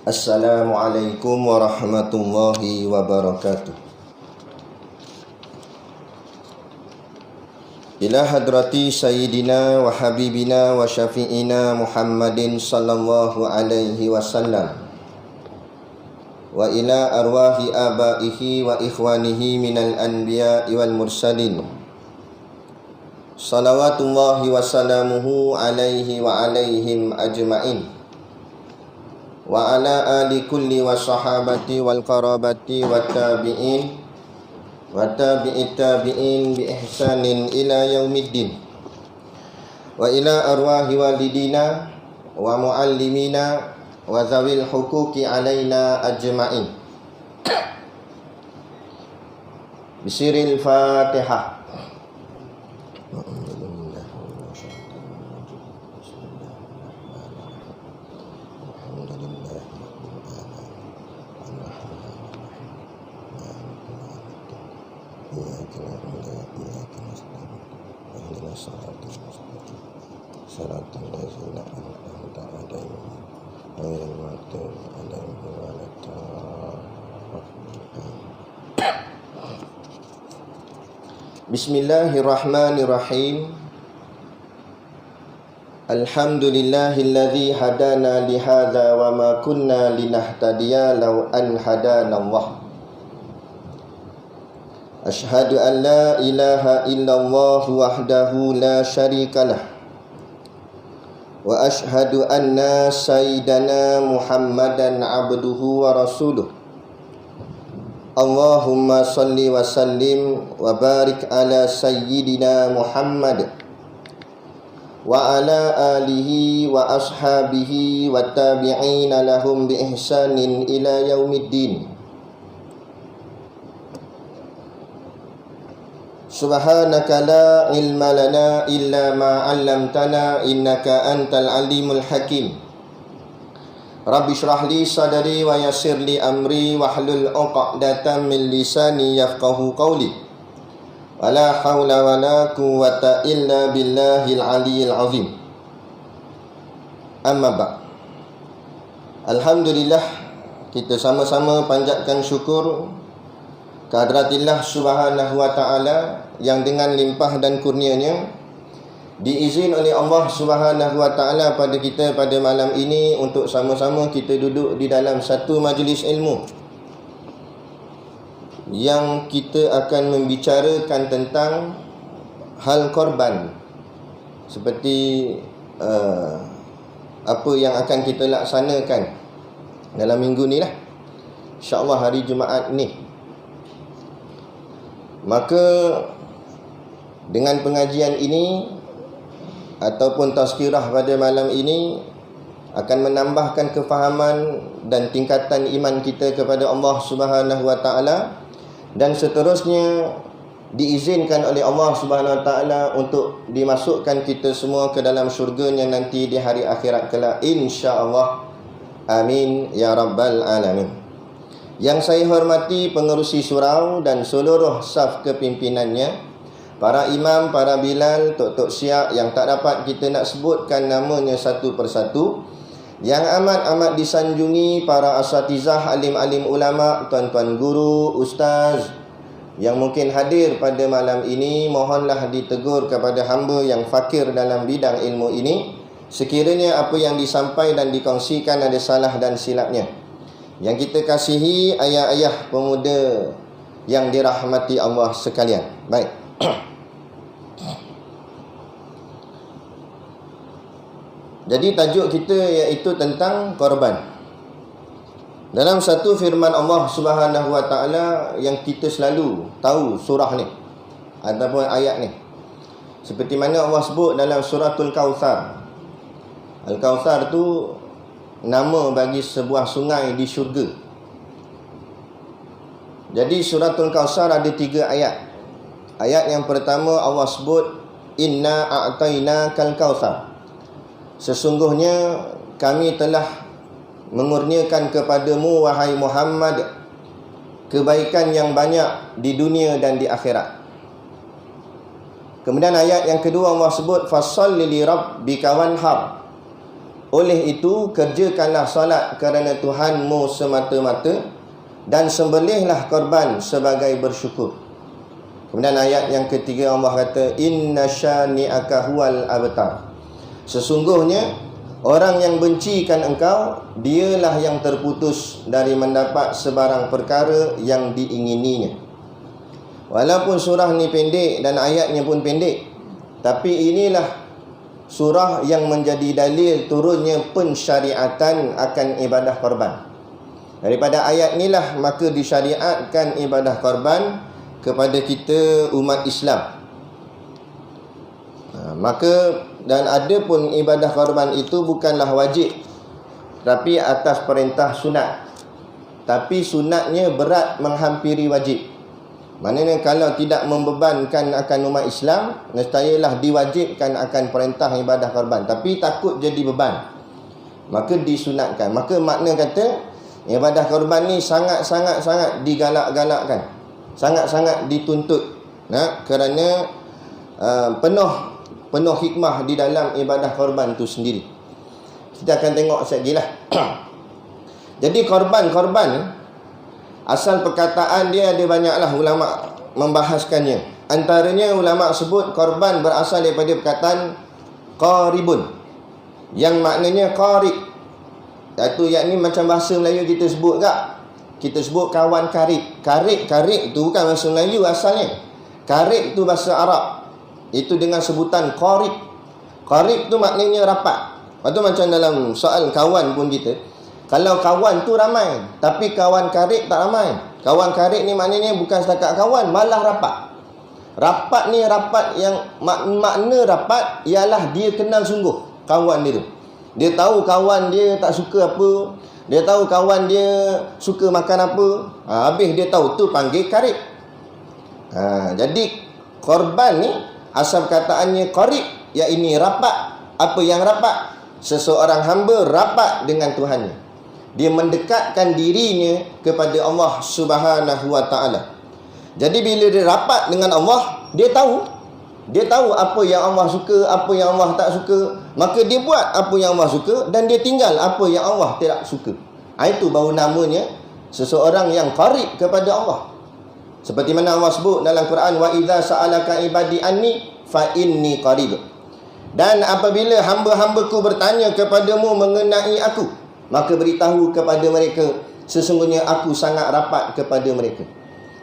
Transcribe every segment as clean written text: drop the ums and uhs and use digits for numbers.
Assalamualaikum warahmatullahi wabarakatuh. Ila hadrati sayyidina wa habibina wa syafi'ina Muhammadin sallallahu alaihi wasallam, wa ila arwahi abaihi wa ikhwanihi minal anbiya'i wal mursalin, salawatullahi wa salamuhu alaihi wa alaihim ajma'in, wa ala ali kulli wa sahabati wal qarabati wa tabi'in wa tabi'it tabi'in bi ihsanin ila yaumiddin, wa ila arwahi walidina wa muallimina wa zawil huquqi alaina ajma'in. Bisiril Fatihah. Bismillahirrahmanirrahim. Alhamdulillahilladzi hadana lihadza wa ma kunna linahtadiya law an hadanallah. Ashhadu an la ilaha illallah wahdahu la syarikalah, wa ashhadu anna sayyidana Muhammadan abduhu wa rasuluh. Allahumma salli wa sallim wa barik ala sayyidina Muhammad wa ala alihi wa ashabihi wa tabi'ina lahum bi ihsanin ila yaumiddin. Subhanaka la ilma lana illa ma 'allamtana innaka antal alimul hakim. Rabbi shrah li sadri wa yassir li amri wahlul 'uqdatam min lisani yafqahu qawli. Wala haula wala quwwata illa billahil aliyyil azim. Amma ba'. Alhamdulillah, kita sama-sama panjatkan syukur kehadrat-Allah Subhanahu wa ta'ala yang dengan limpah dan kurnianya diizin oleh Allah Subhanahu wa ta'ala pada kita pada malam ini untuk sama-sama kita duduk di dalam satu majlis ilmu yang kita akan membicarakan tentang hal korban, seperti apa yang akan kita laksanakan dalam minggu ni lah, insya-Allah hari Jumaat ni. Maka dengan pengajian ini ataupun tazkirah pada malam ini akan menambahkan kefahaman dan tingkatan iman kita kepada Allah Subhanahu wa ta'ala, dan seterusnya diizinkan oleh Allah Subhanahu wa ta'ala untuk dimasukkan kita semua ke dalam syurganya nanti di hari akhirat kelak, insya-Allah. Amin ya rabbal alamin. Yang saya hormati pengerusi surau dan seluruh saf kepimpinannya, para imam, para bilal, tok-tok syiak yang tak dapat kita nak sebutkan namanya satu persatu, yang amat-amat disanjungi para asatizah, alim-alim ulama, tuan-tuan guru, ustaz yang mungkin hadir pada malam ini, mohonlah ditegur kepada hamba yang fakir dalam bidang ilmu ini sekiranya apa yang disampaikan dan dikongsikan ada salah dan silapnya. Yang kita kasihi ayah-ayah pemuda yang dirahmati Allah sekalian. Baik. Jadi tajuk kita iaitu tentang korban. Dalam satu firman Allah Subhanahu wa ta'ala yang kita selalu tahu surah ni ataupun ayat ni, seperti mana Allah sebut dalam suratul Kautsar. Al-Kautsar tu nama bagi sebuah sungai di syurga. Jadi suratul Kautsar ada 3 ayat. Ayat yang pertama Allah sebut inna a'tainakal kautsar, sesungguhnya kami telah mengurniakan kepadamu wahai Muhammad kebaikan yang banyak di dunia dan di akhirat. Kemudian ayat yang kedua Allah sebut fasalli li rabbika wanhar, Oleh itu, kerjakanlah solat kerana Tuhanmu semata-mata dan sembelihlah korban sebagai bersyukur. Kemudian ayat yang ketiga Allah kata, inna syani'aka huwal abtar. Sesungguhnya orang yang bencikan engkau, dialah yang terputus dari mendapat sebarang perkara yang diingininya. Walaupun surah ni pendek dan ayatnya pun pendek, tapi inilah surah yang menjadi dalil turunnya pensyariatan akan ibadah korban. Daripada ayat inilah maka disyariatkan ibadah korban kepada kita umat Islam. Maka dan ada pun ibadah korban itu bukanlah wajib, tapi atas perintah sunat. Tapi sunatnya berat menghampiri wajib. Maknanya kalau tidak membebankan akan umat Islam, nescayalah diwajibkan akan perintah ibadah korban. Tapi takut jadi beban, maka disunatkan. Maka makna kata ibadah korban ni sangat-sangat digalak-galakkan, sangat-sangat dituntut. Kerana penuh hikmah di dalam ibadah korban tu sendiri. Kita akan tengok sekejap lagi lah. Jadi korban asal perkataan dia ada banyaklah ulama membahaskannya. Antaranya ulama sebut korban berasal daripada perkataan qaribun, yang maknanya qarib. Iaitu yakni macam bahasa Melayu kita sebut tak? Kita sebut kawan karib. Karib tu bukan bahasa Melayu asalnya. Karib tu bahasa Arab. Itu dengan sebutan qarib. Qarib tu maknanya rapat. Lepas tu macam dalam soal kawan pun kita, kalau kawan tu ramai, tapi kawan karib tak ramai. Kawan karib ni maknanya bukan setakat kawan, malah rapat. Rapat ni rapat yang makna rapat ialah dia kenal sungguh kawan dia tu. Dia tahu kawan dia tak suka apa, dia tahu kawan dia suka makan apa. Habis dia tahu, tu panggil karib. Jadi korban ni asal kataannya qarib, iaitu rapat. Apa yang rapat? Seseorang hamba rapat dengan Tuhannya. Dia mendekatkan dirinya kepada Allah Subhanahu wa taala. Jadi bila dia rapat dengan Allah, dia tahu apa yang Allah suka, apa yang Allah tak suka. Maka dia buat apa yang Allah suka dan dia tinggal apa yang Allah tidak suka. Itu baru namanya seseorang yang qarib kepada Allah. Seperti mana Allah sebut dalam Quran, wa idza sa'alaka ibadi anni fa inni qarib. Dan apabila hamba-hambaku bertanya kepadamu mengenai aku, maka beritahu kepada mereka, sesungguhnya aku sangat rapat kepada mereka.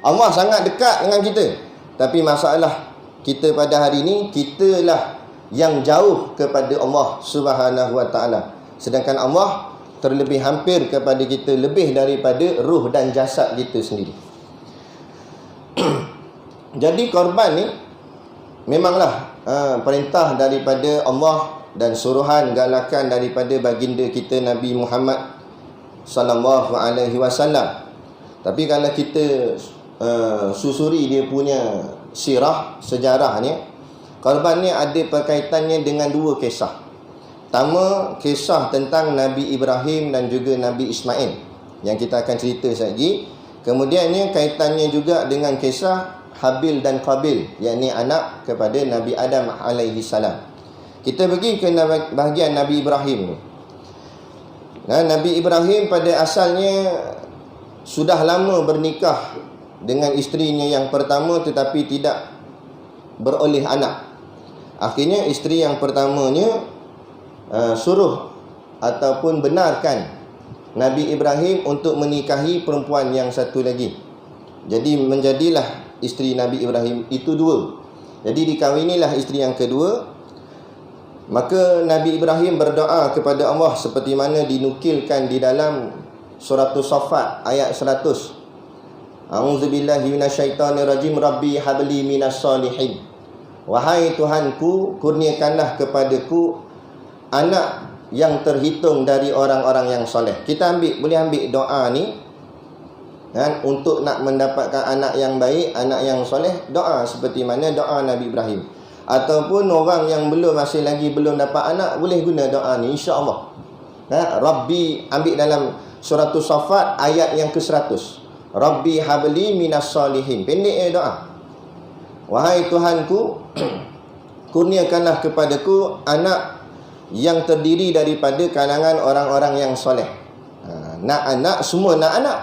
Allah sangat dekat dengan kita. Tapi masalah kita pada hari ini, kitalah yang jauh kepada Allah Subhanahu wa taala. Sedangkan Allah terlebih hampir kepada kita, lebih daripada ruh dan jasad kita sendiri. Jadi korban ni memanglah perintah daripada Allah dan suruhan galakan daripada baginda kita Nabi Muhammad sallallahu alaihi wasallam. Tapi kalau kita susuri dia punya sirah, sejarahnya, korban ni ada perkaitannya dengan dua kisah. Pertama, kisah tentang Nabi Ibrahim dan juga Nabi Ismail yang kita akan cerita sekejap lagi. Kemudiannya kaitannya juga dengan kisah Habil dan Qabil, yakni anak kepada Nabi Adam alaihi salam. Kita pergi ke bahagian Nabi Ibrahim. Nabi Ibrahim pada asalnya sudah lama bernikah dengan isterinya yang pertama, tetapi tidak beroleh anak. Akhirnya isteri yang pertamanya suruh ataupun benarkan Nabi Ibrahim untuk menikahi perempuan yang satu lagi. Jadi menjadilah isteri Nabi Ibrahim itu dua. Jadi dikahwinilah isteri yang kedua. Maka Nabi Ibrahim berdoa kepada Allah seperti mana dinukilkan di dalam surah As-Saffat ayat 100. A'udzubillahi minasyaitonirrajim, Rabbi habli minas solihin. Wahai Tuhanku, kurniakanlah kepadaku anak yang terhitung dari orang-orang yang soleh. Kita boleh ambil doa ni kan, untuk nak mendapatkan anak yang baik, anak yang soleh, doa seperti mana doa Nabi Ibrahim. Ataupun orang yang masih lagi belum dapat anak, boleh guna doa ni, insya-Allah. Rabbi, ambil dalam surah As-Saffat ayat yang ke-100. Rabbi habli minas solihin. Pendek doa. Wahai Tuhanku, kurniakanlah kepadaku anak yang terdiri daripada kalangan orang-orang yang soleh. Nak anak, semua nak anak.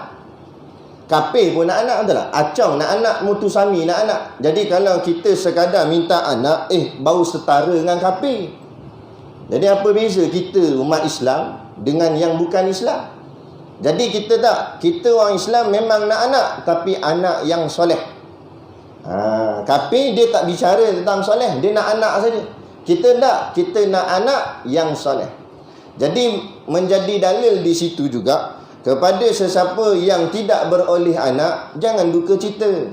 Kafir pun nak anak, betul tak? Acau nak anak, mutusami nak anak. Jadi kalau kita sekadar minta anak, baru setara dengan kafir. Jadi apa beza kita umat Islam dengan yang bukan Islam? Jadi kita orang Islam memang nak anak, tapi anak yang soleh. Kafir dia tak bicara tentang soleh, dia nak anak saja. Kita tak, kita nak anak yang soleh. Jadi menjadi dalil di situ juga kepada sesiapa yang tidak beroleh anak, jangan duka cita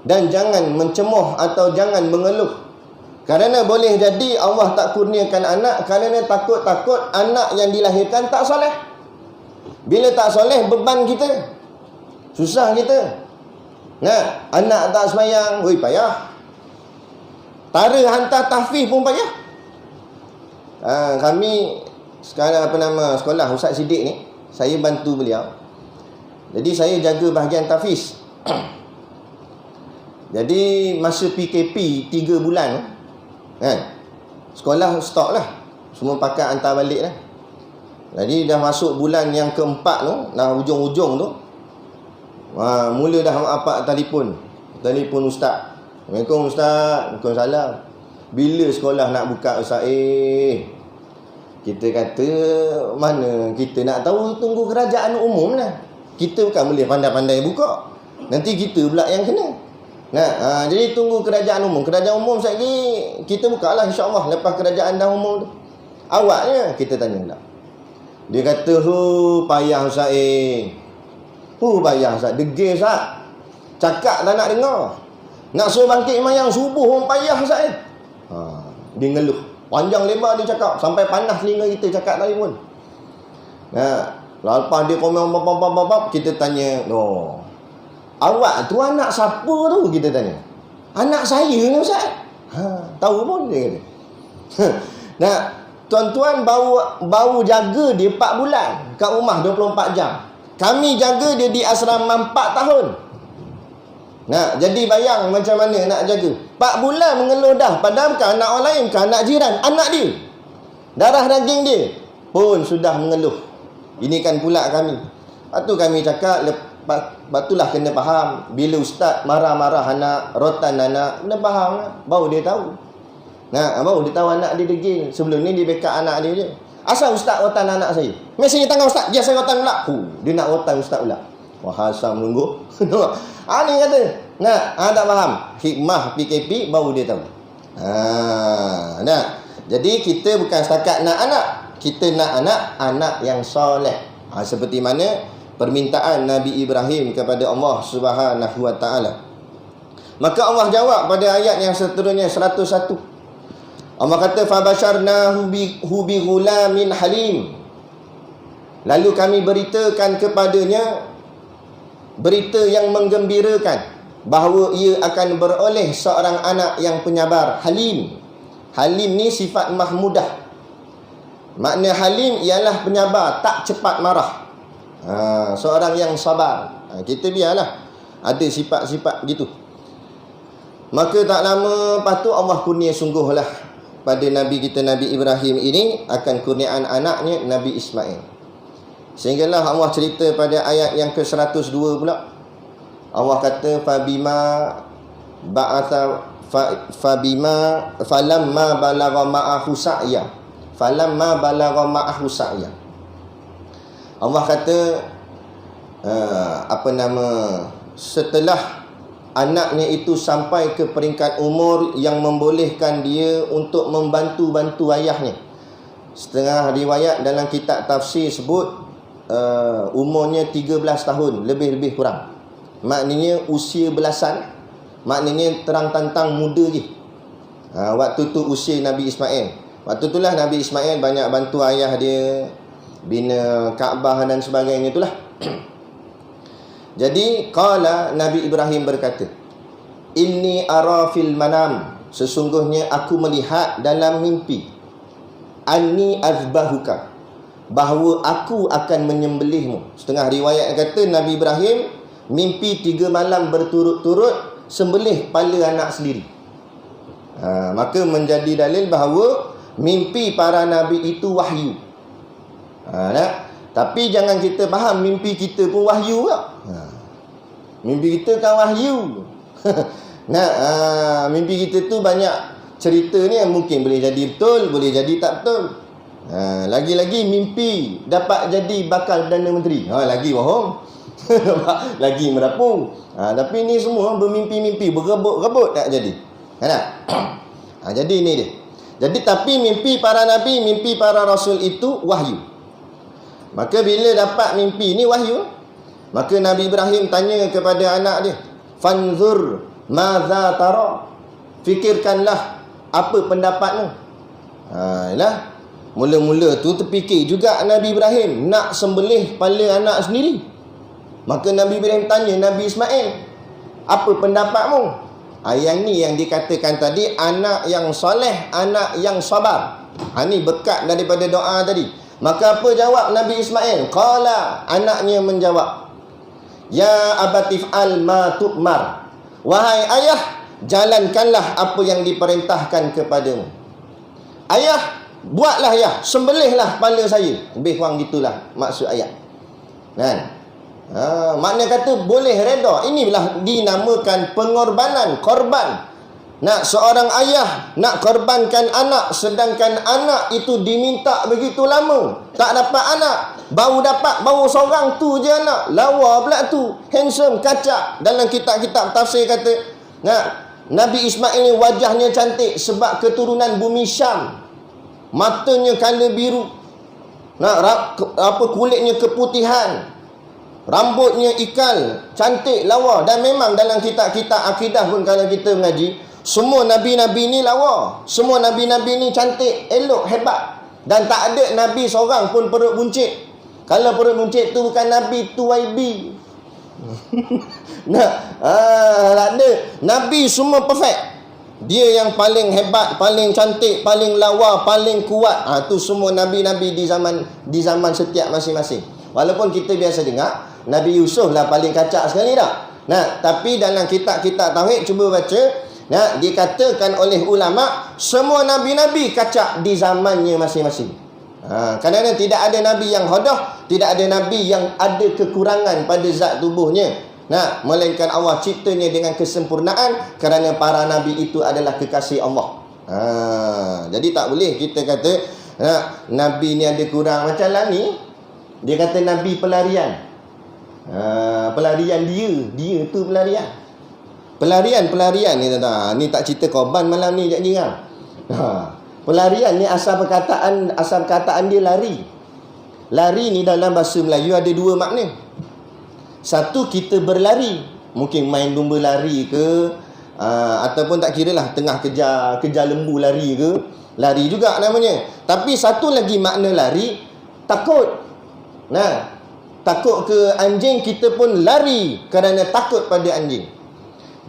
dan jangan mencemoh atau jangan mengeluh. Kerana boleh jadi Allah tak kurniakan anak kerana takut-takut anak yang dilahirkan tak soleh. Bila tak soleh, beban kita, susah kita. Nah, anak tak sembahyang, payah. Tara hantar tahfiz pun payah. Kami sekarang sekolah Ustaz Siddiq ni, saya bantu beliau. Jadi saya jaga bahagian tahfiz. Jadi masa PKP 3 bulan kan, sekolah stop lah, semua pakai hantar balik lah. Jadi dah masuk bulan yang keempat tu, dah hujung-hujung tu, mula dah apa telefon ustaz. Assalamualaikum ustaz. Waalaikumsalam. Bila sekolah nak buka ustaz? Kita kata mana kita nak tahu, tunggu kerajaan umum lah. Kita bukan boleh pandai-pandai buka, nanti kita pula yang kena. Jadi tunggu kerajaan umum. Kerajaan umum lagi kita buka lah insya-Allah lepas kerajaan dah umum tu. Awaknya kita tanya pula. Dia kata, payah ustaz. Payah ustaz. Degil ustaz. Cakap tak nak dengar. Nak suruh bangkit mayang subuh pun payah ustaz. Dia ngeluh. Panjang lebar dia cakap, sampai panas telinga kita cakap tadi pun. Lepas dia komen bap, kita tanya, awak tu anak siapa tu? Kita tanya. Anak saya ni ustaz. Tahu pun dia kata. Tuan-tuan baru jaga dia 4 bulan kat rumah 24 jam. Kami jaga dia di asrama 4 tahun. Jadi bayang macam mana nak jaga. 4 bulan mengeluh dah. Padahal bukan anak orang lain, bukan anak jiran, anak dia, darah daging dia pun sudah mengeluh. Ini kan pula kami. Lepas tu kami cakap, batulah kena faham. Bila ustaz marah-marah anak, rotan anak, kena faham lah. Baru dia tahu. Baru dia tahu anak dia degil. Sebelum ni dia backup anak dia je. Asal ustaz rotan anak saya? Mesej tangan ustaz, dia saya rotan pula. Dia nak rotan ustaz pula. Wah, asal menunggu. Ni kata, tak faham hikmah PKP, baru dia tahu. Jadi kita bukan setakat nak anak, kita nak anak yang soleh. Seperti mana permintaan Nabi Ibrahim kepada Allah Subhanahu wa taala. Maka Allah jawab pada ayat yang seterusnya 101. Allah kata, fabasyarnahu bi ghulamin halim. Lalu kami beritakan kepadanya berita yang menggembirakan bahawa ia akan beroleh seorang anak yang penyabar, halim. Halim ni sifat mahmudah. Makna halim ialah penyabar, tak cepat marah. Seorang yang sabar. Kita biarlah ada sifat-sifat gitu. Maka tak lama lepas tu Allah kurnia sungguhlah pada Nabi kita Nabi Ibrahim ini akan kurniaan anaknya Nabi Ismail. Sehinggalah Allah cerita pada ayat yang ke-102 pula. Allah kata, falamma balagha ma'ahu sa'ya. Allah kata, setelah anaknya itu sampai ke peringkat umur yang membolehkan dia untuk membantu ayahnya. Setengah riwayat dalam kitab tafsir sebut umurnya 13 tahun, lebih kurang. Maknanya usia belasan, maknanya terang tantang muda je. Waktu tu usia Nabi Ismail. Waktu itulah Nabi Ismail banyak bantu ayah dia, bina Kaabah dan sebagainya itulah. Jadi qala, Nabi Ibrahim berkata, inni ara fil manam, sesungguhnya aku melihat dalam mimpi, anni azbahuka, bahawa aku akan menyembelihmu. Setengah riwayat kata Nabi Ibrahim mimpi 3 malam berturut-turut sembelih kepala anak sendiri. Maka menjadi dalil bahawa mimpi para nabi itu wahyu. Tapi jangan kita faham mimpi kita pun wahyu tak? Mimpi kita kan wahyu. Mimpi kita tu banyak cerita ni yang mungkin boleh jadi betul, boleh jadi tak betul. Lagi-lagi mimpi dapat jadi bakal Perdana Menteri. Lagi bohong. Lagi merapung. Tapi ni semua bermimpi-mimpi, berebut-rebut tak jadi. Jadi ni dia. Jadi tapi mimpi para nabi, mimpi para rasul itu wahyu. Maka bila dapat mimpi ni wahyu, maka Nabi Ibrahim tanya kepada anak dia, "Fanzur madza tara?" Fikirkanlah apa pendapatmu. Mula-mula tu terfikir juga Nabi Ibrahim nak sembelih kepala anak sendiri. Maka Nabi Ibrahim tanya Nabi Ismail, "Apa pendapatmu?" Yang ni yang dikatakan tadi, anak yang soleh, anak yang sabar. Ni berkat daripada doa tadi. Maka apa jawab Nabi Ismail? Qala, anaknya menjawab, "Ya abatif al ma tu'mar." Wahai ayah, jalankanlah apa yang diperintahkan kepadamu. Ayah, buatlah ya, sembelihlah kepala saya. Lebih kurang gitulah maksud ayat. Makna kata boleh reda. Inilah dinamakan pengorbanan, korban. Seorang ayah nak korbankan anak, sedangkan anak itu diminta begitu lama, tak dapat anak. Baru seorang tu je anak. Lawa pula tu, handsome, kacak. Dalam kitab-kitab tafsir kata, Nabi Ismail ni wajahnya cantik sebab keturunan bumi Syam. Matanya kala biru. Kulitnya keputihan. Rambutnya ikal, cantik, lawa. Dan memang dalam kitab-kitab akidah pun kalau kita mengaji, semua Nabi-Nabi ni lawa. Semua Nabi-Nabi ni cantik, elok, hebat. Dan tak ada Nabi seorang pun perut buncit. Kalau perut buncit tu bukan Nabi, tu YB. Tak ada. Nabi semua perfect. Dia yang paling hebat, paling cantik, paling lawa, paling kuat. Tu semua Nabi-Nabi di zaman setiap masing-masing. Walaupun kita biasa dengar Nabi Yusuf lah paling kacak sekali tak? Tapi dalam kitab-kitab tauhid cuba baca, dikatakan oleh ulama semua nabi-nabi kacak di zamannya masing-masing. Kerana tidak ada nabi yang hodah, tidak ada nabi yang ada kekurangan pada zat tubuhnya. Melainkan Allah ciptanya dengan kesempurnaan, kerana para nabi itu adalah kekasih Allah. Jadi tak boleh kita kata nabi ni ada kurang. Macam lah ni, dia kata nabi pelarian. Pelarian dia tu pelarian. Pelarian ni tuan-tuan. Ni tak cerita korban malam ni jak jiran. Pelarian ni asal perkataan dia lari. Lari ni dalam bahasa Melayu ada dua makna. Satu, kita berlari. Mungkin main lumba lari ke, ataupun tak kira lah tengah kejar lembu lari ke, lari juga namanya. Tapi satu lagi makna lari, takut. Takut ke anjing, kita pun lari kerana takut pada anjing.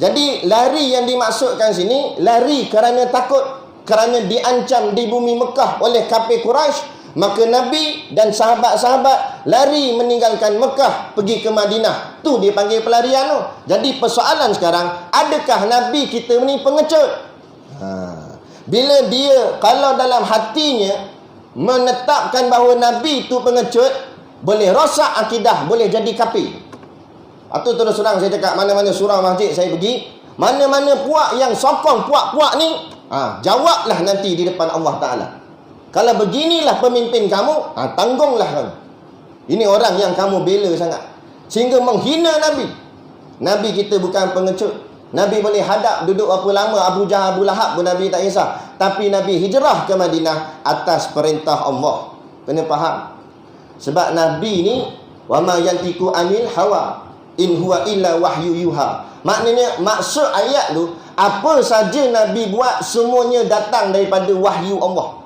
Jadi lari yang dimaksudkan sini, lari kerana takut, kerana diancam di bumi Mekah oleh kafir Quraisy. Maka Nabi dan sahabat-sahabat lari meninggalkan Mekah pergi ke Madinah. Tu dia panggil pelarian tu. Jadi persoalan sekarang, adakah Nabi kita ni pengecut? Bila dia, kalau dalam hatinya menetapkan bahawa Nabi tu pengecut, boleh rosak akidah, boleh jadi kafir. Atau terus terang saya cakap, mana-mana surau masjid saya pergi, mana-mana puak yang sokong puak-puak ni, jawablah nanti di depan Allah Ta'ala. Kalau beginilah pemimpin kamu, tanggunglah kamu. Ini orang yang kamu bela sangat, sehingga menghina Nabi. Nabi kita bukan pengecut. Nabi boleh hadap duduk berapa lama Abu Jahal, Abu Lahab pun Nabi tak kisah. Tapi Nabi hijrah ke Madinah atas perintah Allah. Kena faham. Sebab Nabi ni, wa ma yantiqu anil hawa in huwa illa wahyu yuha. Maknanya, maksud ayat tu, apa saja Nabi buat semuanya datang daripada wahyu Allah.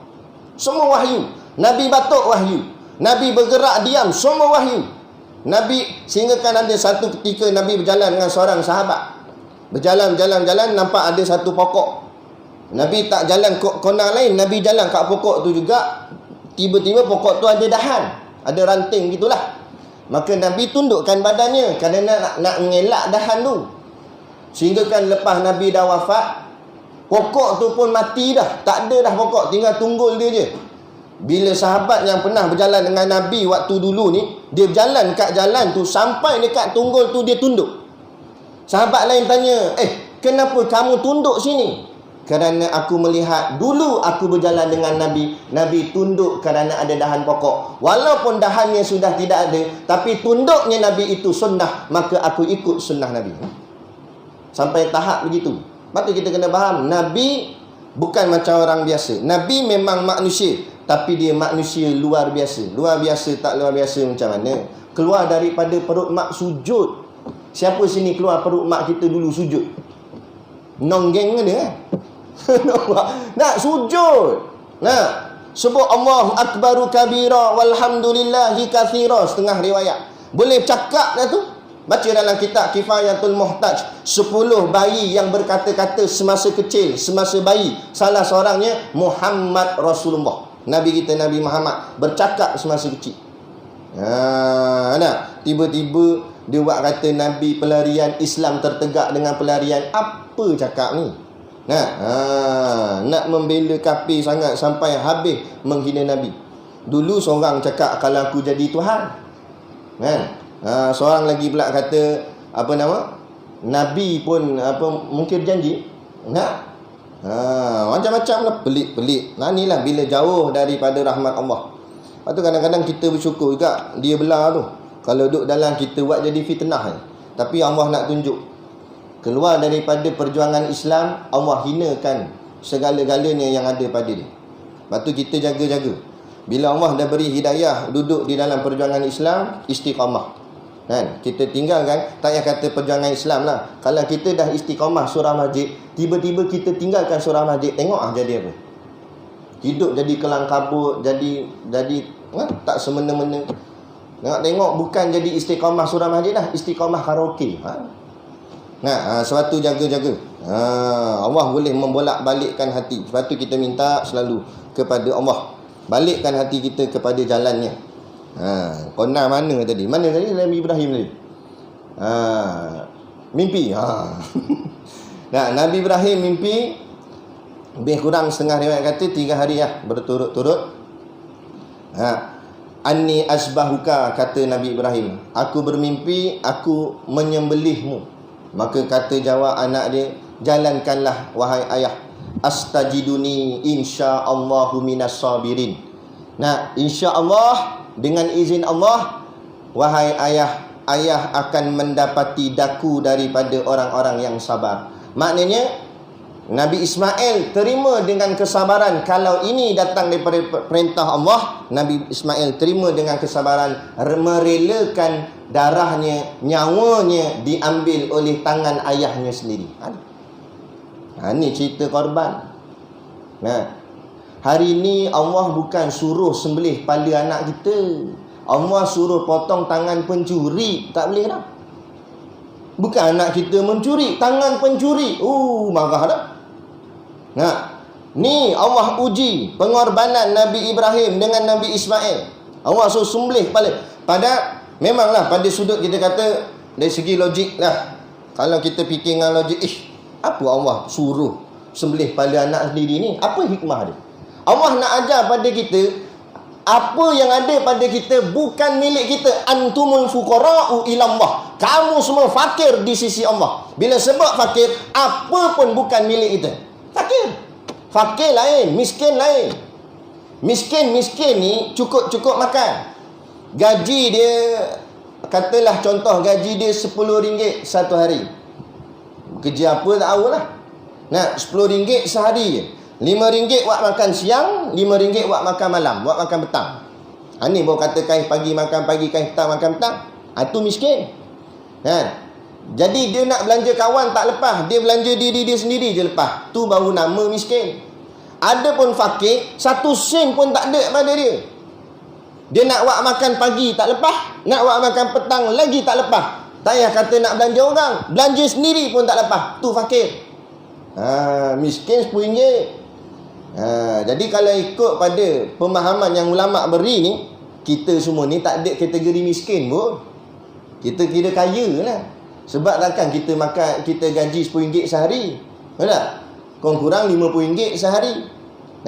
Semua wahyu. Nabi batuk wahyu, Nabi bergerak diam, semua wahyu. Nabi, sehingga kan ada satu ketika Nabi berjalan dengan seorang sahabat. Berjalan, nampak ada satu pokok. Nabi tak jalan ke kona lain, Nabi jalan kat pokok tu juga. Tiba-tiba pokok tu ada dahan, ada ranting gitulah. Maka Nabi tundukkan badannya kerana nak mengelak dahan tu. Sehingga kan lepas Nabi dah wafat, Pokok tu pun mati dah. Tak ada dah pokok, tinggal tunggul dia je. Bila sahabat yang pernah berjalan dengan Nabi waktu dulu ni, dia berjalan kat jalan tu, sampai dekat tunggul tu dia tunduk. Sahabat lain tanya, kenapa kamu tunduk sini? Kerana aku melihat dulu aku berjalan dengan Nabi, Nabi tunduk kerana ada dahan pokok. Walaupun dahannya sudah tidak ada, tapi tunduknya Nabi itu sunnah, maka aku ikut sunnah Nabi. Sampai tahap begitu. Lepas tu kita kena faham, Nabi bukan macam orang biasa. Nabi memang manusia, tapi dia manusia luar biasa. Luar biasa tak luar biasa macam mana? Keluar daripada perut mak sujud. Siapa sini keluar perut mak kita dulu sujud? Nonggeng ada kan? Nak sujud, nak sebut Allahu Akbaru kabira walhamdulillahi kathira, setengah riwayat. Boleh cakap dah tu. Baca dalam kitab Kifayatul Muhtaj, 10 bayi yang berkata-kata semasa kecil, semasa bayi. Salah seorangnya Muhammad Rasulullah. Nabi kita Nabi Muhammad bercakap semasa kecil. Nak tiba-tiba dia buat kata Nabi pelarian Islam tertegak dengan pelarian. Apa cakap ni? Nak membela kafir sangat sampai habis menghina Nabi. Dulu seorang cakap kalau aku jadi Tuhan, seorang lagi pula kata apa nama, Nabi pun mungkir janji. Macam-macam lah, pelik-pelik. Inilah bila jauh daripada rahmat Allah. Lepas tu kadang-kadang kita bersyukur juga dia belah tu. Kalau duduk dalam kita buat jadi fitnah. Tapi Allah nak tunjuk, keluar daripada perjuangan Islam, Allah hinakan segala-galanya yang ada pada dia. Lepas tu kita jaga-jaga. Bila Allah dah beri hidayah duduk di dalam perjuangan Islam, istiqamah. Kita tinggalkan, tak payah kata perjuangan Islam lah. Kalau kita dah istiqamah surah Masjid, tiba-tiba kita tinggalkan surah Masjid, tengok jadi apa? Hidup jadi kelang kabut, jadi tak semena-mena. Tengok bukan jadi istiqamah surah Masjid dah, istiqamah karaoke. Suatu jaga-jaga. Allah boleh membolak-balikkan hati. Sebab tu kita minta selalu kepada Allah, balikkan hati kita kepada jalannya. Qanah mana tadi? Mana tadi? Nabi Ibrahim tadi. Mimpi. Nabi Ibrahim mimpi. Lebih kurang setengah riwayat kata 3 hari berturut-turut. Anni asbahuka, kata Nabi Ibrahim, aku bermimpi aku menyembelihmu. Maka kata jawab anak dia, jalankanlah wahai ayah, astajiduni insyaallahu minas sabirin. InsyaAllah, dengan izin Allah, wahai ayah, ayah akan mendapati daku daripada orang-orang yang sabar. Maknanya Nabi Ismail terima dengan kesabaran. Kalau ini datang daripada perintah Allah, Nabi Ismail terima dengan kesabaran, merelakan darahnya, nyawanya diambil oleh tangan ayahnya sendiri. Ini cerita korban. Hari ini Allah bukan suruh sembelih kepala anak kita, Allah suruh potong tangan pencuri. Tak boleh dah. Bukan anak kita mencuri, tangan pencuri. Marah dah. Ni Allah uji pengorbanan Nabi Ibrahim dengan Nabi Ismail. Allah suruh sembelih kepala. Memanglah pada sudut kita kata dari segi logik lah, kalau kita fikir dengan logik, apa Allah suruh sembelih kepala anak sendiri ni? Apa hikmah dia? Allah nak ajar pada kita, apa yang ada pada kita bukan milik kita. Antumul fuqara'u ilallah, kamu semua fakir di sisi Allah. Bila sebut fakir, apa pun bukan milik kita. Fakir lain, miskin lain. Miskin ni cukup makan. Gaji dia, katalah contoh gaji dia RM10 satu hari. Kerja apa tak tahu lah. RM10 sehari je. RM5 buat makan siang, RM5 buat makan malam, buat makan petang. Ni baru kata kaih pagi makan pagi, kaih petang makan petang. Itu miskin. Jadi dia nak belanja kawan tak lepas, dia belanja diri dia sendiri je lepas. Tu baru nama miskin. Ada pun fakir, 1 sen pun tak ada pada dia. Dia nak buat makan pagi tak lepas, nak buat makan petang lagi tak lepas. Tak payah kata nak belanja orang, belanja sendiri pun tak lepas. Tu fakir. Miskin RM10. Jadi kalau ikut pada pemahaman yang ulama beri ni, kita semua ni tak ada kategori miskin pun. Kita kira kaya lah. Sebab takkan kita makan, kita gaji RM10 sehari. Betul tak? kurang RM50 sehari.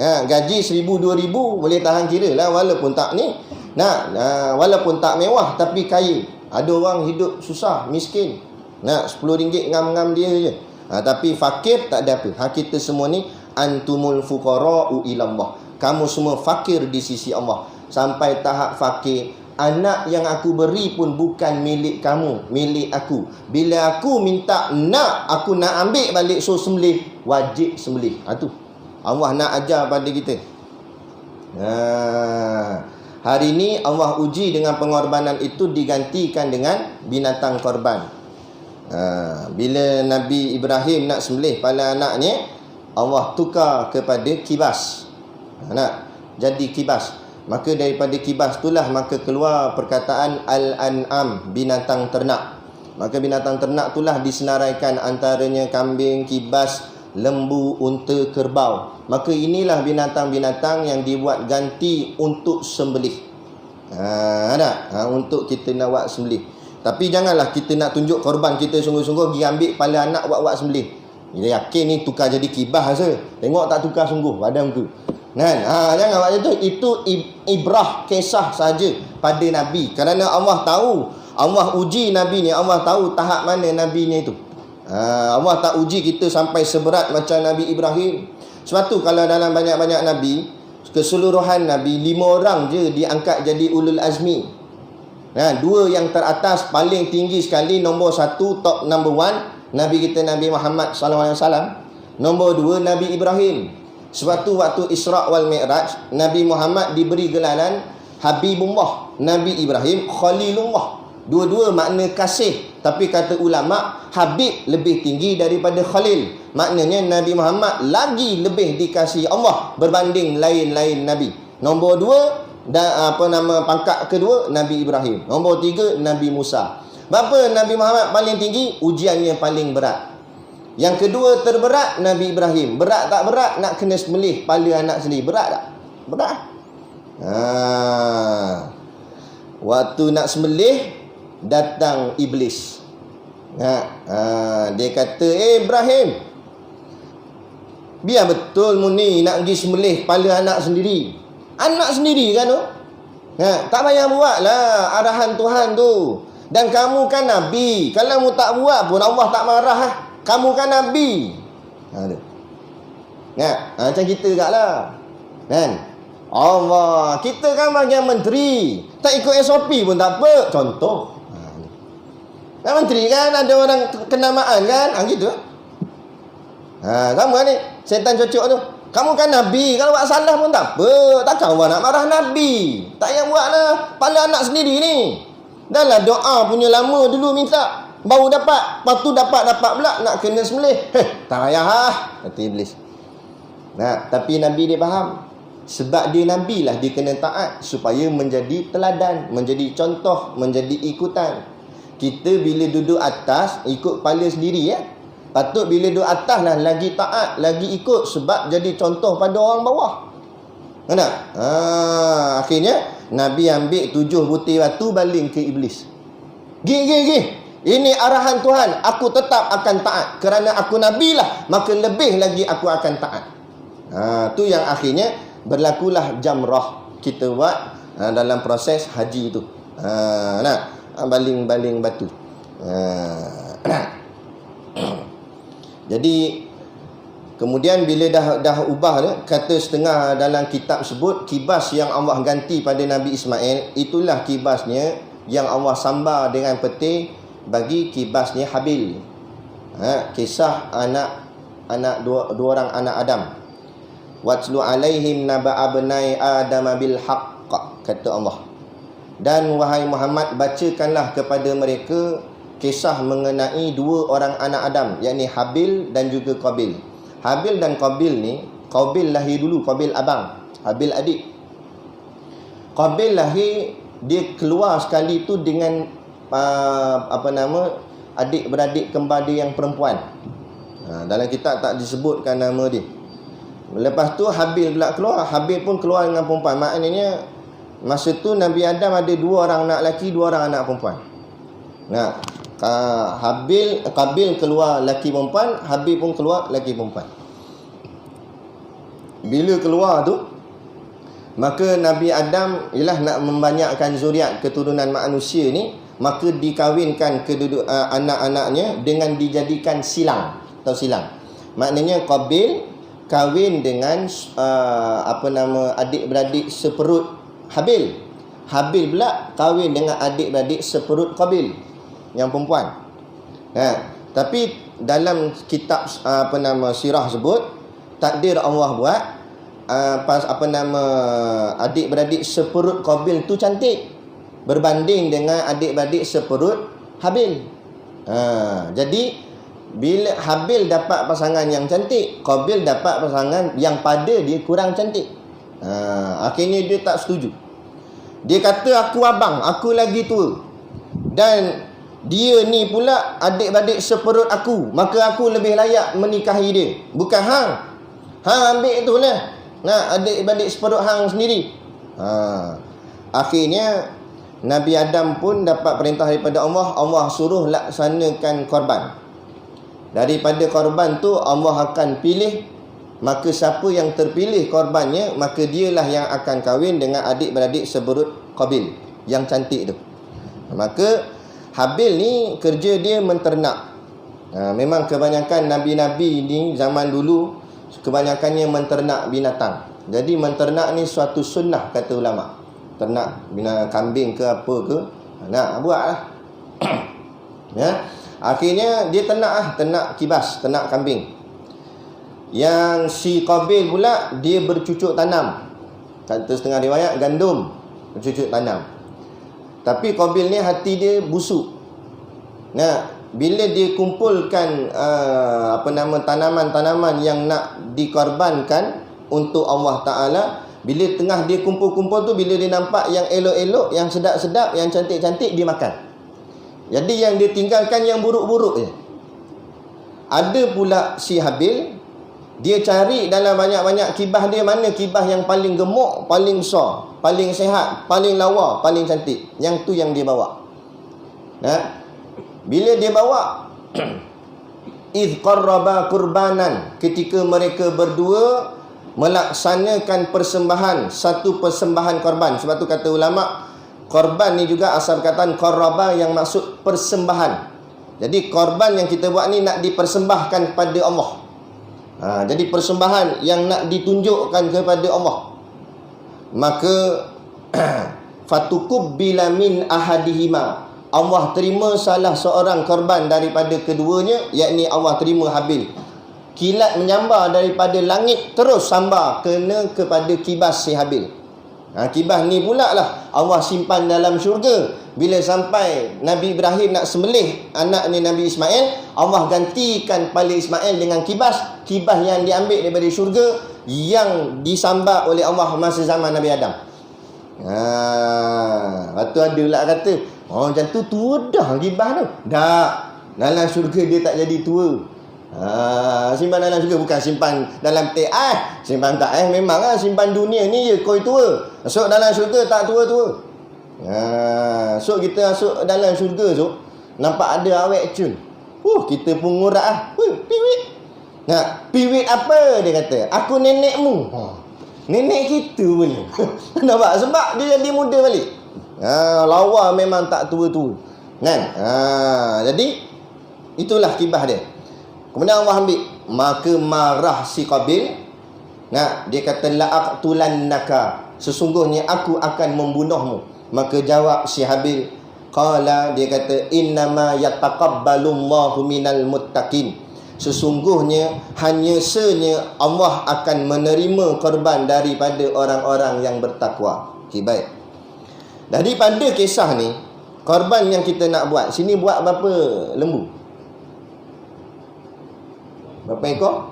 Gaji RM1,000, RM2,000 boleh tahan kira lah, walaupun tak ni. Walaupun tak mewah tapi kaya. Ada orang hidup susah, miskin. RM10 ngam-ngam dia je. Tapi fakir tak ada apa. Kita semua ni antumul fuqara'u ilallah. Kamu semua fakir di sisi Allah. Sampai tahap fakir, anak yang aku beri pun bukan milik kamu, milik aku. Bila aku minta aku nak ambil balik, so sembelih, wajib sembelih. Tu Allah nak ajar pada kita. Hari ni Allah uji dengan pengorbanan itu digantikan dengan binatang korban. Bila Nabi Ibrahim nak sembelih pada anaknya, Allah tukar kepada kibas. Jadi kibas. Maka daripada kibas itulah maka keluar perkataan al-an'am, binatang ternak. Maka binatang ternak itulah disenaraikan, antaranya kambing, kibas, lembu, unta, kerbau. Maka inilah binatang-binatang yang dibuat ganti untuk sembelih. Untuk kita nak buat sembelih. Tapi janganlah kita nak tunjuk korban kita sungguh-sungguh, pergi ambil kepala anak buat sembelih. Dia yakin ni tukar jadi kibas saja. Tengok tak tukar sungguh badan tu. Jangan buat itu. Itu ibrah, kisah saja pada Nabi. Kerana Allah tahu, Allah uji Nabi ni, Allah tahu tahap mana Nabi ni itu. Allah tak uji kita sampai seberat macam Nabi Ibrahim. Sebab tu kalau dalam banyak-banyak Nabi, keseluruhan Nabi, 5 orang je diangkat jadi ulul azmi. 2 yang teratas paling tinggi sekali, nombor 1, top number 1, Nabi kita Nabi Muhammad SAW. Nombor 2 Nabi Ibrahim. Sebab tu waktu Isra' wal Mi'raj, Nabi Muhammad diberi gelaran Habibullah, Nabi Ibrahim Khalilullah. Dua-dua makna kasih. Tapi kata ulama, Habib lebih tinggi daripada Khalil. Maknanya Nabi Muhammad lagi lebih dikasihi Allah berbanding lain-lain Nabi. Nombor 2, dan pangkat kedua Nabi Ibrahim. Nombor 3 Nabi Musa. Berapa Nabi Muhammad paling tinggi? Ujiannya paling berat. Yang kedua terberat Nabi Ibrahim. Berat tak berat? Nak kena sembelih kepala anak sendiri. Berat tak? Berat. Waktu nak sembelih, datang iblis. Dia kata, Ibrahim, biar betul mu ni nak pergi sembelih kepala anak sendiri. Anak sendiri kan tu? Tak payah buat lah arahan Tuhan tu. Dan kamu kan Nabi. Kalau mu tak buat pun Allah tak marah. Kamu kan Nabi. Macam kita kat lah. Kan? Allah, kita kan bagian menteri. Tak ikut SOP pun tak apa. Contoh. Menteri kan ada orang kenamaan kan? Gitu. Kamu kan ni, setan cocok tu. Kamu kan Nabi. Kalau buat salah pun tak apa. Takkan Allah nak marah Nabi. Tak payah buat lah. Pala anak sendiri ni. Dah lah doa punya lama dulu minta. Baru dapat. Lepas tu dapat pula nak kena sembelih. Tak payah kata iblis. Tapi Nabi dia faham. Sebab dia Nabi lah dia kena taat. Supaya menjadi teladan, menjadi contoh, menjadi ikutan. Kita bila duduk atas, ikut kepala sendiri ya. Patut bila duduk atas lah lagi taat, lagi ikut. Sebab jadi contoh pada orang bawah. Mana? Akhirnya Nabi ambil 7 butir batu baling ke iblis. Gih. Ini arahan Tuhan. Aku tetap akan taat. Kerana aku Nabi lah, maka lebih lagi aku akan taat. Tu yang akhirnya berlakulah jamrah kita buat dalam proses haji itu. Baling-baling batu. Jadi kemudian bila dah ubah dia, kata setengah dalam kitab sebut kibas yang Allah ganti pada Nabi Ismail, itulah kibasnya yang Allah sambar dengan peti bagi kibasnya Habil. Kisah anak dua orang anak Adam. Watlu alaihim naba'a abnai Adam bil haqq, kata Allah. Dan wahai Muhammad, bacakanlah kepada mereka kisah mengenai 2 orang anak Adam, yakni Habil dan juga Qabil. Habil dan Qabil ni, Qabil lahir dulu, Qabil abang, Habil adik. Qabil lahir, dia keluar sekali tu dengan adik-beradik kembar dia yang perempuan. Dalam kitab tak disebutkan nama dia. Lepas tu Habil pula keluar. Habil pun keluar dengan perempuan. Maknanya masa tu Nabi Adam ada 2 orang anak lelaki, 2 orang anak perempuan. Qabil keluar lelaki perempuan, Habil pun keluar lelaki perempuan. bila keluar tu, maka Nabi Adam ialah nak membanyakkan zuriat keturunan manusia ni, maka dikawinkan anak-anaknya dengan dijadikan silang. Tahu silang? Maknanya Qabil kahwin dengan adik-beradik seperut Habil. Habil pula kahwin dengan adik-beradik seperut Qabil yang perempuan. Tapi dalam kitab sirah sebut, takdir Allah buat adik-beradik seperut Qabil tu cantik berbanding dengan adik-beradik seperut Habil. Jadi bila Habil dapat pasangan yang cantik, Qabil dapat pasangan yang pada dia kurang cantik. Akhirnya dia tak setuju. Dia kata, aku abang, aku lagi tua, dan dia ni pula adik-beradik seperut aku, maka aku lebih layak menikahi dia. Bukan hang. Hang ambil tu lah. Nah, adik-beradik seperut hang sendiri. Akhirnya Nabi Adam pun dapat perintah daripada Allah. Allah suruh laksanakan korban. Daripada korban tu Allah akan pilih, maka siapa yang terpilih korbannya, maka dialah yang akan kahwin dengan adik-beradik seperut Qabil yang cantik tu. Maka Habil ni kerja dia menternak. Memang kebanyakan nabi-nabi ni zaman dulu kebanyakannya menternak binatang. Jadi menternak ni suatu sunnah kata ulama. Ternak binatang kambing ke apa ke, nak buatlah. Ya. Akhirnya dia ternak kibas, ternak kambing. Yang si Qabil pula dia bercucuk tanam. Kata setengah riwayat gandum, bercucuk tanam. Tapi Qabil ni hati dia busuk. Nah, bila dia kumpulkan tanaman-tanaman yang nak dikorbankan untuk Allah Ta'ala, bila tengah dia kumpul-kumpul tu, bila dia nampak yang elok-elok, yang sedap-sedap, yang cantik-cantik, dia makan. Jadi yang dia tinggalkan yang buruk-buruk je. Ada pula si Habil, dia cari dalam banyak-banyak kibah dia, mana kibah yang paling gemuk, paling besar, paling sehat, paling lawa, paling cantik. Yang tu yang dia bawa. Bila dia bawa idh qarraba qurbanan, ketika mereka berdua melaksanakan persembahan, satu persembahan korban. Sebab tu kata ulama, korban ni juga asal perkataan qarraba yang maksud persembahan. Jadi korban yang kita buat ni nak dipersembahkan kepada Allah. Jadi persembahan yang nak ditunjukkan kepada Allah. Maka fatukubbila min ahadihima, Allah terima salah seorang korban daripada keduanya, yakni Allah terima Habil. Kilat menyambar daripada langit terus sambar kena kepada kibas si Habil. Kibas ni pula lah Allah simpan dalam syurga. Bila sampai Nabi Ibrahim nak sembelih anak ni Nabi Ismail, Allah gantikan kepala Ismail dengan kibas yang diambil daripada syurga, yang disambar oleh Allah masa zaman Nabi Adam. Lepas tu ada pula kata, macam tu tua dah kibas tu. Tak, dalam syurga dia tak jadi tua. Simpan dalam syurga, bukan simpan dalam peti simpan tak memang simpan dunia ni je koi tua. Masuk dalam syurga tak tua-tua. So kita masuk dalam syurga tu, nampak ada awet cun. Kita pun ngurak piwit. Piwit apa dia kata? Aku nenekmu. Nenek kita pun ni. Nampak? Sebab dia jadi muda balik. Lawa memang tak tua-tua. Kan? Jadi itulah kibah dia. Kemudian Allah ambil, maka marah si Qabil. Dia kata la'aqtulannaka, sesungguhnya aku akan membunuhmu. Maka jawab si Habil, qala, dia kata, innama yataqabbalullahu minal muttaqin, sesungguhnya hanya senya Allah akan menerima korban daripada orang-orang yang bertakwa. Okay, baik. Daripada kisah ni, korban yang kita nak buat sini, buat berapa lembu? Berapa ekor?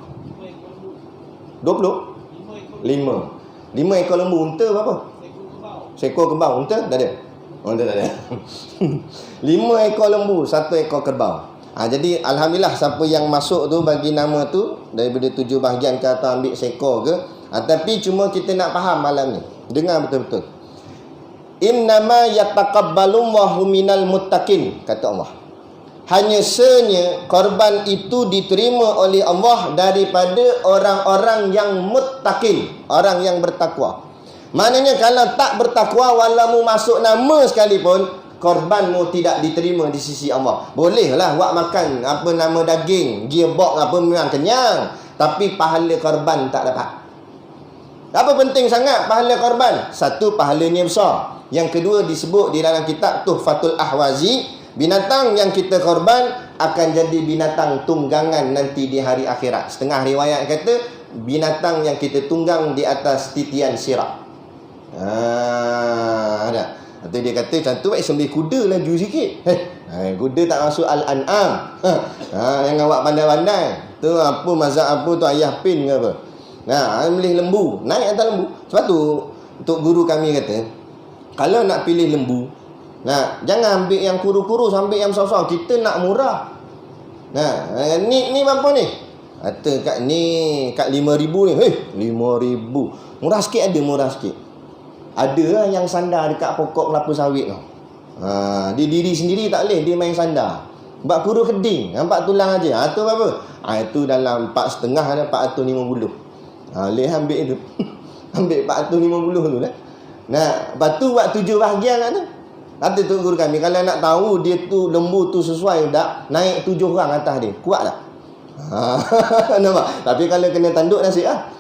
20? 5 ekor lembu. Unta berapa? Seekor kerbau. Unta tak ada? Unta tak ada. 5 ekor lembu, 1 ekor kerbau. Jadi alhamdulillah, siapa yang masuk tu bagi nama tu daripada 7 bahagian ke atau ambil seekor ke. Tapi cuma kita nak faham malam ni, dengar betul-betul. Innama yataqabbalullahu minal muttaqin, kata Allah. hanya senya korban itu diterima oleh Allah daripada orang-orang yang muttaqin, orang yang bertakwa. Maknanya kalau tak bertakwa, walaupun masuk nama sekalipun, korbanmu tidak diterima di sisi Allah. Bolehlah buat makan apa nama daging, gearbox apa, memang kenyang, tapi pahala korban tak dapat. Apa penting sangat pahala korban? Satu, pahalanya besar. Yang kedua disebut di dalam kitab Tuhfatul Ahwazi, binatang yang kita korban akan jadi binatang tunggangan nanti di hari akhirat. Setengah riwayat kata binatang yang kita tunggang di atas titian sirat. Ada. Atau dia kata contoh baik sembelih kuda laju sikit. Kuda tak masuk Al-An'am. Jangan buat pandai-pandai. Tu apa mazhab apa tu, ayah pin ke apa. Sembelih lembu, naik atas lembu. Sebab tu untuk guru kami kata, kalau nak pilih lembu, jangan ambil yang kurus-kurus, ambil yang besar-besar. Kita nak murah. Ni berapa ni? Kata kat ni kat 5,000 ni. 5,000. Murah sikit ada, murah sikit. Ada lah yang sandar dekat pokok kelapa sawit tu. Dia diri sendiri tak boleh, dia main sandar. Bak kurus keding, nampak tulang aja. Tu berapa? Itu dalam 4,5 ada 450. Boleh ambil itu. Ambil 450 tu lah. Lepas tu buat 7 bahagian lah tu. Kata tu guru kami, kalau nak tahu dia tu lembu tu sesuai tak, naik 7 orang atas dia. Kuat tak? Nampak? Tapi kalau kena tanduk nasib lah.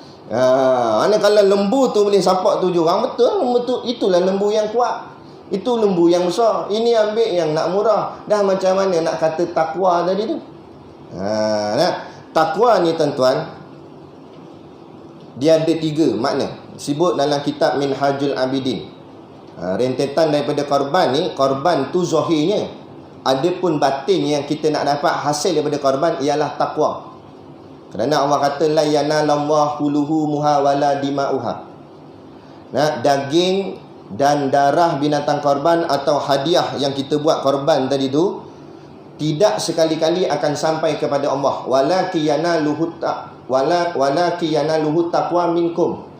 Mana kalau lembu tu boleh support 7 orang, betul lembu tu, itulah lembu yang kuat. Itu lembu yang besar. Ini ambil yang nak murah. Dah macam mana nak kata takwa tadi tu? Takwa ni tuan-tuan, dia ada 3 makna. Sebut dalam kitab Minhajul Abidin. Rentetan daripada korban ni, korban tu zahirnya. Adapun batin yang kita nak dapat hasil daripada korban ialah takwa. Kerana Allah kata la yanalallahu luhumuha wala dima'uha. Daging dan darah binatang korban atau hadiah yang kita buat korban tadi tu tidak sekali-kali akan sampai kepada Allah. Walaki yanaluhu taqwa minkum.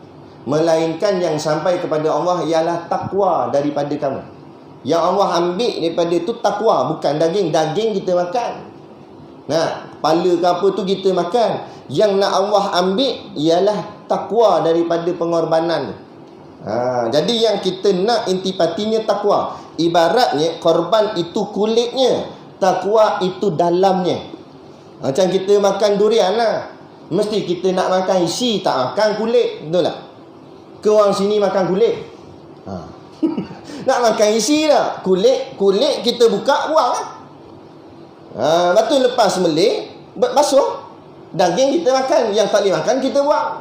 Melainkan yang sampai kepada Allah ialah takwa daripada kamu. Yang Allah ambil daripada itu takwa, bukan daging. Daging kita makan. Kepala ke apa tu kita makan. Yang nak Allah ambil ialah takwa daripada pengorbanan. Jadi yang kita nak intipatinya takwa. Ibaratnya korban itu kulitnya, takwa itu dalamnya. Macam kita makan durian lah, mesti kita nak makan isi, tak makan kulit. Betul tak? Ke orang sini makan kulit? Nak makan isi lah. Kulit kita buka, buang lah. Lepas tu lepas sembelih, basuh. Daging kita makan, yang tak boleh makan kita buang.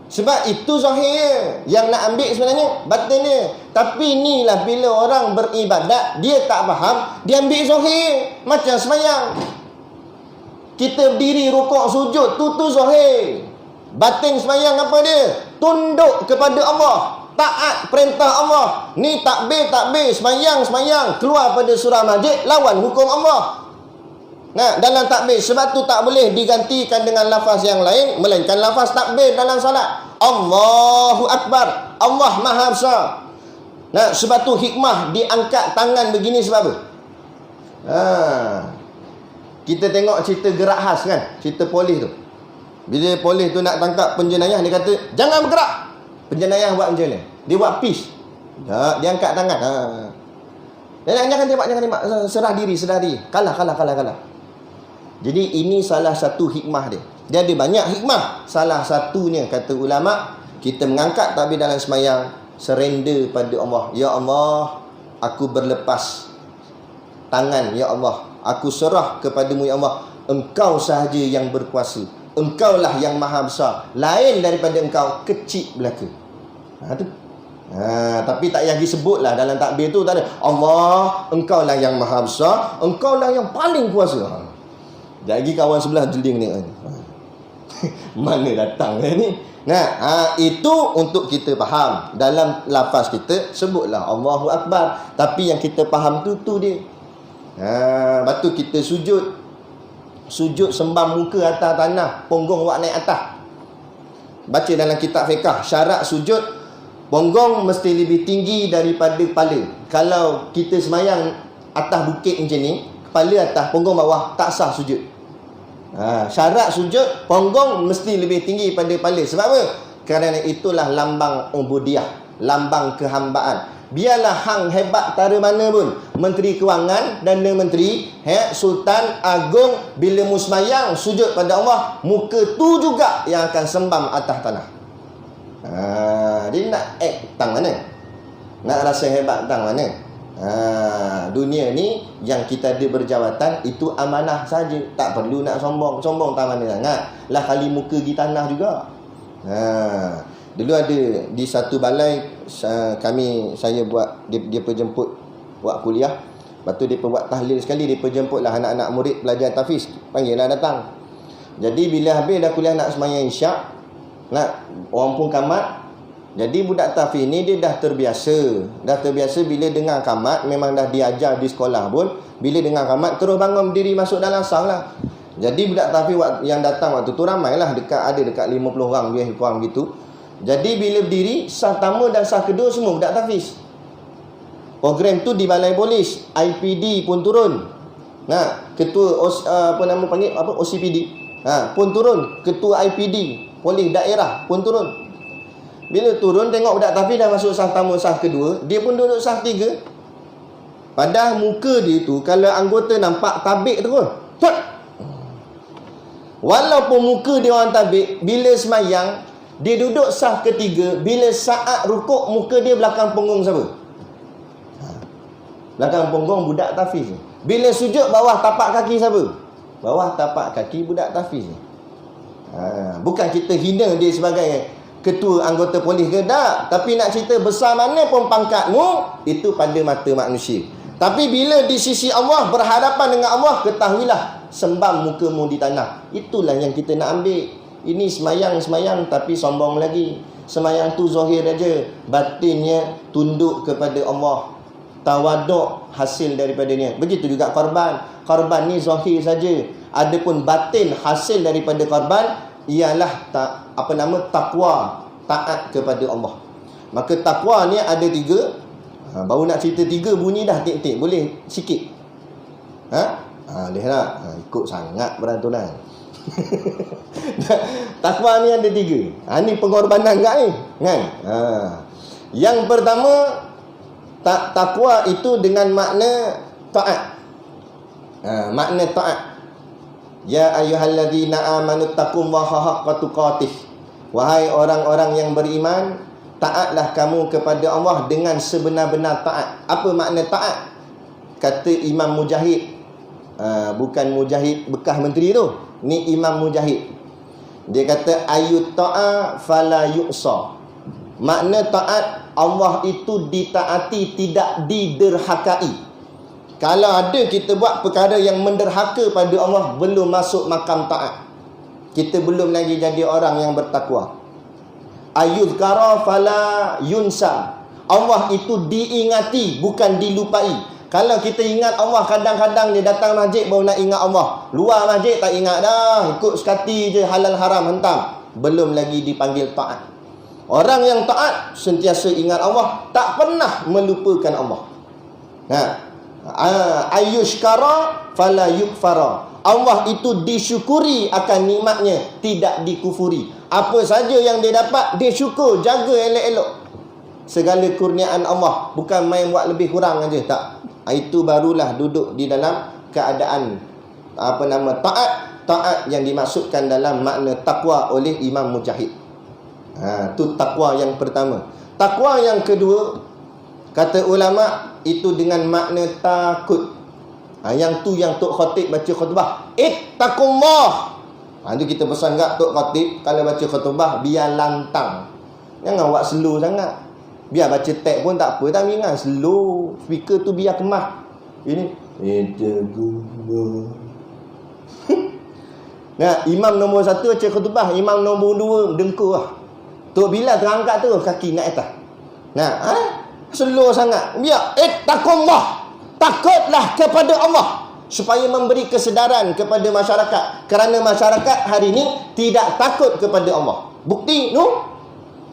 Sebab itu zahirnya. Yang nak ambil sebenarnya batinnya. Tapi inilah bila orang beribadat, dia tak faham, dia ambil zahir. Macam semayang, kita berdiri rukuk sujud, tu zahir. Batin semayang apa dia? Tunduk kepada Allah, taat perintah Allah. Ni takbir, semayang, keluar pada surah Majid, lawan hukum Allah. Dalam takbir, sebab tu tak boleh digantikan dengan lafaz yang lain melainkan lafaz takbir dalam salat. Allahu Akbar, Allah Maha Besar. Sebab tu hikmah diangkat tangan begini sebab apa? Kita tengok cerita gerak khas kan, cerita polis tu. Bila polis tu nak tangkap penjenayah, dia kata jangan bergerak. Penjenayah buat macam mana? Dia buat peace. Dia angkat tangan. Jangan tembak. Serah diri. Kalah. Jadi ini salah satu hikmah dia. Dia ada banyak hikmah. Salah satunya kata ulama, kita mengangkat takbir dalam semayang, surrender pada Allah. Ya Allah, aku berlepas tangan. Ya Allah, aku serah kepadamu. Ya Allah, Engkau sahaja yang berkuasa. Engkaulah yang maha besar. Lain daripada Engkau, kecil belaka. Tapi tak payah disebutlah dalam takbir tu, tak ada Allah, Engkaulah yang maha besar, Engkaulah yang paling kuasa. Lagi kawan sebelah jeling ni. Mana datang ni? Itu untuk kita faham. Dalam lafaz kita sebutlah Allahu Akbar, tapi yang kita faham tu dia. Lepas tu kita sujud sembam muka atas tanah, punggung buat naik atas. Baca dalam kitab fiqh, syarat sujud, punggung mesti lebih tinggi daripada kepala. Kalau kita semayang atas bukit macam ni, kepala atas, punggung bawah, tak sah sujud. Syarat sujud, punggung mesti lebih tinggi pada kepala. Sebab apa? Kerana itulah lambang ubudiyah, lambang kehambaan. Biarlah hang hebat tara mana pun, Menteri Kewangan dan Menteri Sultan Agung, bila musmayang sujud pada Allah, muka tu juga yang akan sembam atas tanah. Dia nak tang mana? Nak rasa hebat tang mana? Dunia ni yang kita ada berjawatan itu amanah saja, tak perlu nak sombong. Sombong tak mana sangat. Lah kali muka di tanah juga. Dulu ada di satu balai saya buat dia penjemput buat kuliah. Lepas tu dia buat tahlil sekali, dia penjemputlah anak-anak murid pelajar tahfiz, panggillah datang. Jadi bila habis dah kuliah nak sembahyang isyak, nak orang pun kamat. Jadi budak tahfiz ni dia dah terbiasa bila dengar kamat, memang dah diajar di sekolah pun, bila dengar kamat terus bangun berdiri masuk dalam saf lah. Jadi budak tahfiz yang datang waktu tu ramailah, ada dekat 50 orang lebih kurang gitu. Jadi bila berdiri, saf pertama dan saf kedua semua budak tahfiz. Program tu di balai polis, IPD pun turun. Ketua OCPD pun turun, ketua IPD polis daerah pun turun. Bila turun tengok budak tahfiz dah masuk saf pertama, saf kedua, dia pun duduk saf 3. Padahal muka dia tu kalau anggota nampak tabik terus. Walaupun muka dia orang tabik, bila semayang dia duduk saf ketiga, bila saat rukuk muka dia belakang punggung siapa? Belakang punggung budak tahfiz. Bila sujud bawah tapak kaki siapa? Bawah tapak kaki budak tahfiz. Bukan kita hina dia sebagai ketua anggota polis ke tak, tapi nak cerita besar mana pun pangkatmu, itu pada mata manusia. Tapi bila di sisi Allah, berhadapan dengan Allah, ketahuilah sembam mukamu di tanah. Itulah yang kita nak ambil. Ini semayang tapi sombong lagi. Semayang tu zahir aja, batinnya tunduk kepada Allah, tawaduk hasil daripadanya. Begitu juga korban. Korban ni zahir saja, adapun batin hasil daripada korban ialah takwa, taat kepada Allah. Maka takwa ni ada 3. Baru nak cerita 3 bunyi dah tik-tik. Boleh sikit? Boleh tak? Ikut sangat berantunan. Takwa ni ada 3. Ni pengorbanan kat ni, kan? Yang pertama, takwa itu dengan makna taat. Makna taat. Ya ayyuhalladzina amanu taqullaha haqqa tuqatih. Wahai orang-orang yang beriman, taatlah kamu kepada Allah dengan sebenar-benar taat. Apa makna taat? Kata Imam Mujahid, bukan Mujahid bekas menteri tu, ni Imam Mujahid. Dia kata ayut ta'a fala yu'sa. Makna taat, Allah itu ditaati, tidak diderhakai. Kalau ada kita buat perkara yang menderhaka pada Allah, belum masuk makam taat. Kita belum lagi jadi orang yang bertakwa. Ayuzkara fala yunsa. Allah itu diingati, bukan dilupai. Kalau kita ingat Allah, kadang-kadang dia datang masjid baru nak ingat Allah. Luar masjid tak ingat dah, ikut sekati je halal haram hentam. Belum lagi dipanggil taat. Orang yang taat sentiasa ingat Allah, tak pernah melupakan Allah. Ayyushkara fala yukfara. Allah itu disyukuri akan nikmatnya, tidak dikufuri. Apa saja yang dia dapat, dia syukur, jaga elok-elok segala kurniaan Allah. Bukan main buat lebih kurang aja, tak. Itu barulah duduk di dalam keadaan taat yang dimaksudkan dalam makna takwa oleh Imam Mujahid. Itu takwa yang pertama. Takwa yang kedua, kata ulama, itu dengan makna takut. Yang tu yang Tok Khatib baca khutbah, ittaqullah. Itu kita pesan kat Tok Khatib, kalau baca khutbah biar lantang, jangan buat slow sangat. Biar baca teks pun tak apa, tapi ingat slow. Speaker tu biar kemah. Ini imam nombor 1 baca khutbah, imam nombor 2 dengkur lah. Tok Bilal terangkat tu kaki nak atas. Slow sangat. Biar ittaqullah, takutlah kepada Allah, supaya memberi kesedaran kepada masyarakat. Kerana masyarakat hari ini tidak takut kepada Allah. Bukti tu,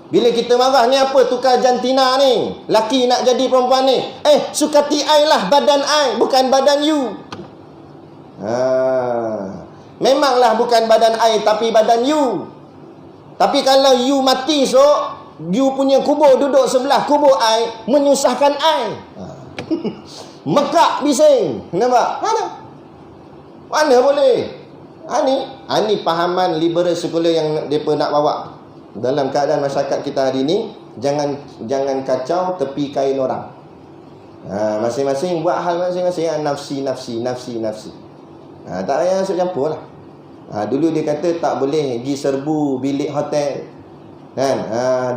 bila kita marah ni apa, tukar jantina ni, laki nak jadi perempuan ni, sukati I lah badan I, bukan badan you. Memanglah bukan badan I, tapi badan you. Tapi kalau you mati, so you punya kubur duduk sebelah kubur I, menyusahkan I. Mekak bising. Nampak? Mana boleh? Ini pahaman liberal sekular yang mereka nak bawa. Dalam keadaan masyarakat kita hari ini, jangan kacau tepi kain orang. Masing-masing buat hal masing-masing. Nafsi. Tak payah masuk campur lah. Dulu dia kata tak boleh pergi serbu bilik hotel, kan?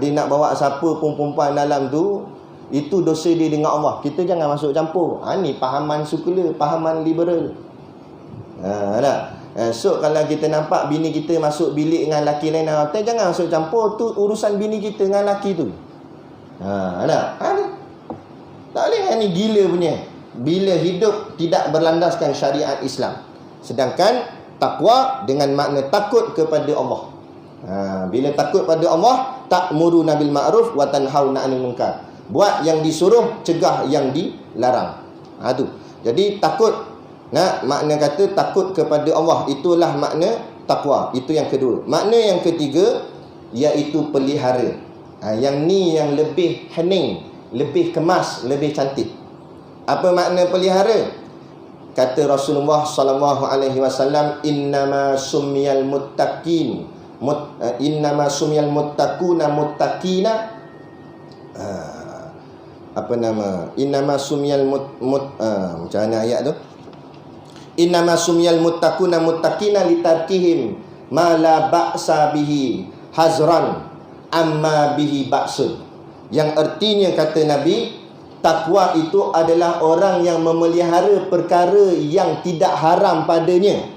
Dia nak bawa siapa pun perempuan dalam tu, itu dosa dia dengan Allah. Kita jangan masuk campur. Ni pahaman sekular, pahaman liberal. So kalau kita nampak bini kita masuk bilik dengan lelaki lain dalam hotel, jangan masuk campur. Tu urusan bini kita dengan lelaki tu. Tak boleh. Ni gila punya. Bila hidup tidak berlandaskan syariat Islam. Sedangkan takwa dengan makna takut kepada Allah. Bila takut pada Allah, ta'muruna bil ma'ruf wa tanhauna 'anil munkar. Buat yang disuruh, cegah yang dilarang. Tu. Jadi takut, makna kata takut kepada Allah, itulah makna takwa. Itu yang kedua. Makna yang ketiga iaitu pelihara. Yang ni yang lebih hening, lebih kemas, lebih cantik. Apa makna pelihara? Kata Rasulullah sallallahu alaihi wasallam, innama sumiyal muttaqin innama sumiyal muttaquna muttaqina innama sumiyal macam mana ayat tu? Innama sumiyal muttaquna muttaqina litarkihim ma la ba'sa bihi hazran amma bihi ba'sun. Yang artinya kata Nabi, takwa itu adalah orang yang memelihara perkara yang tidak haram padanya,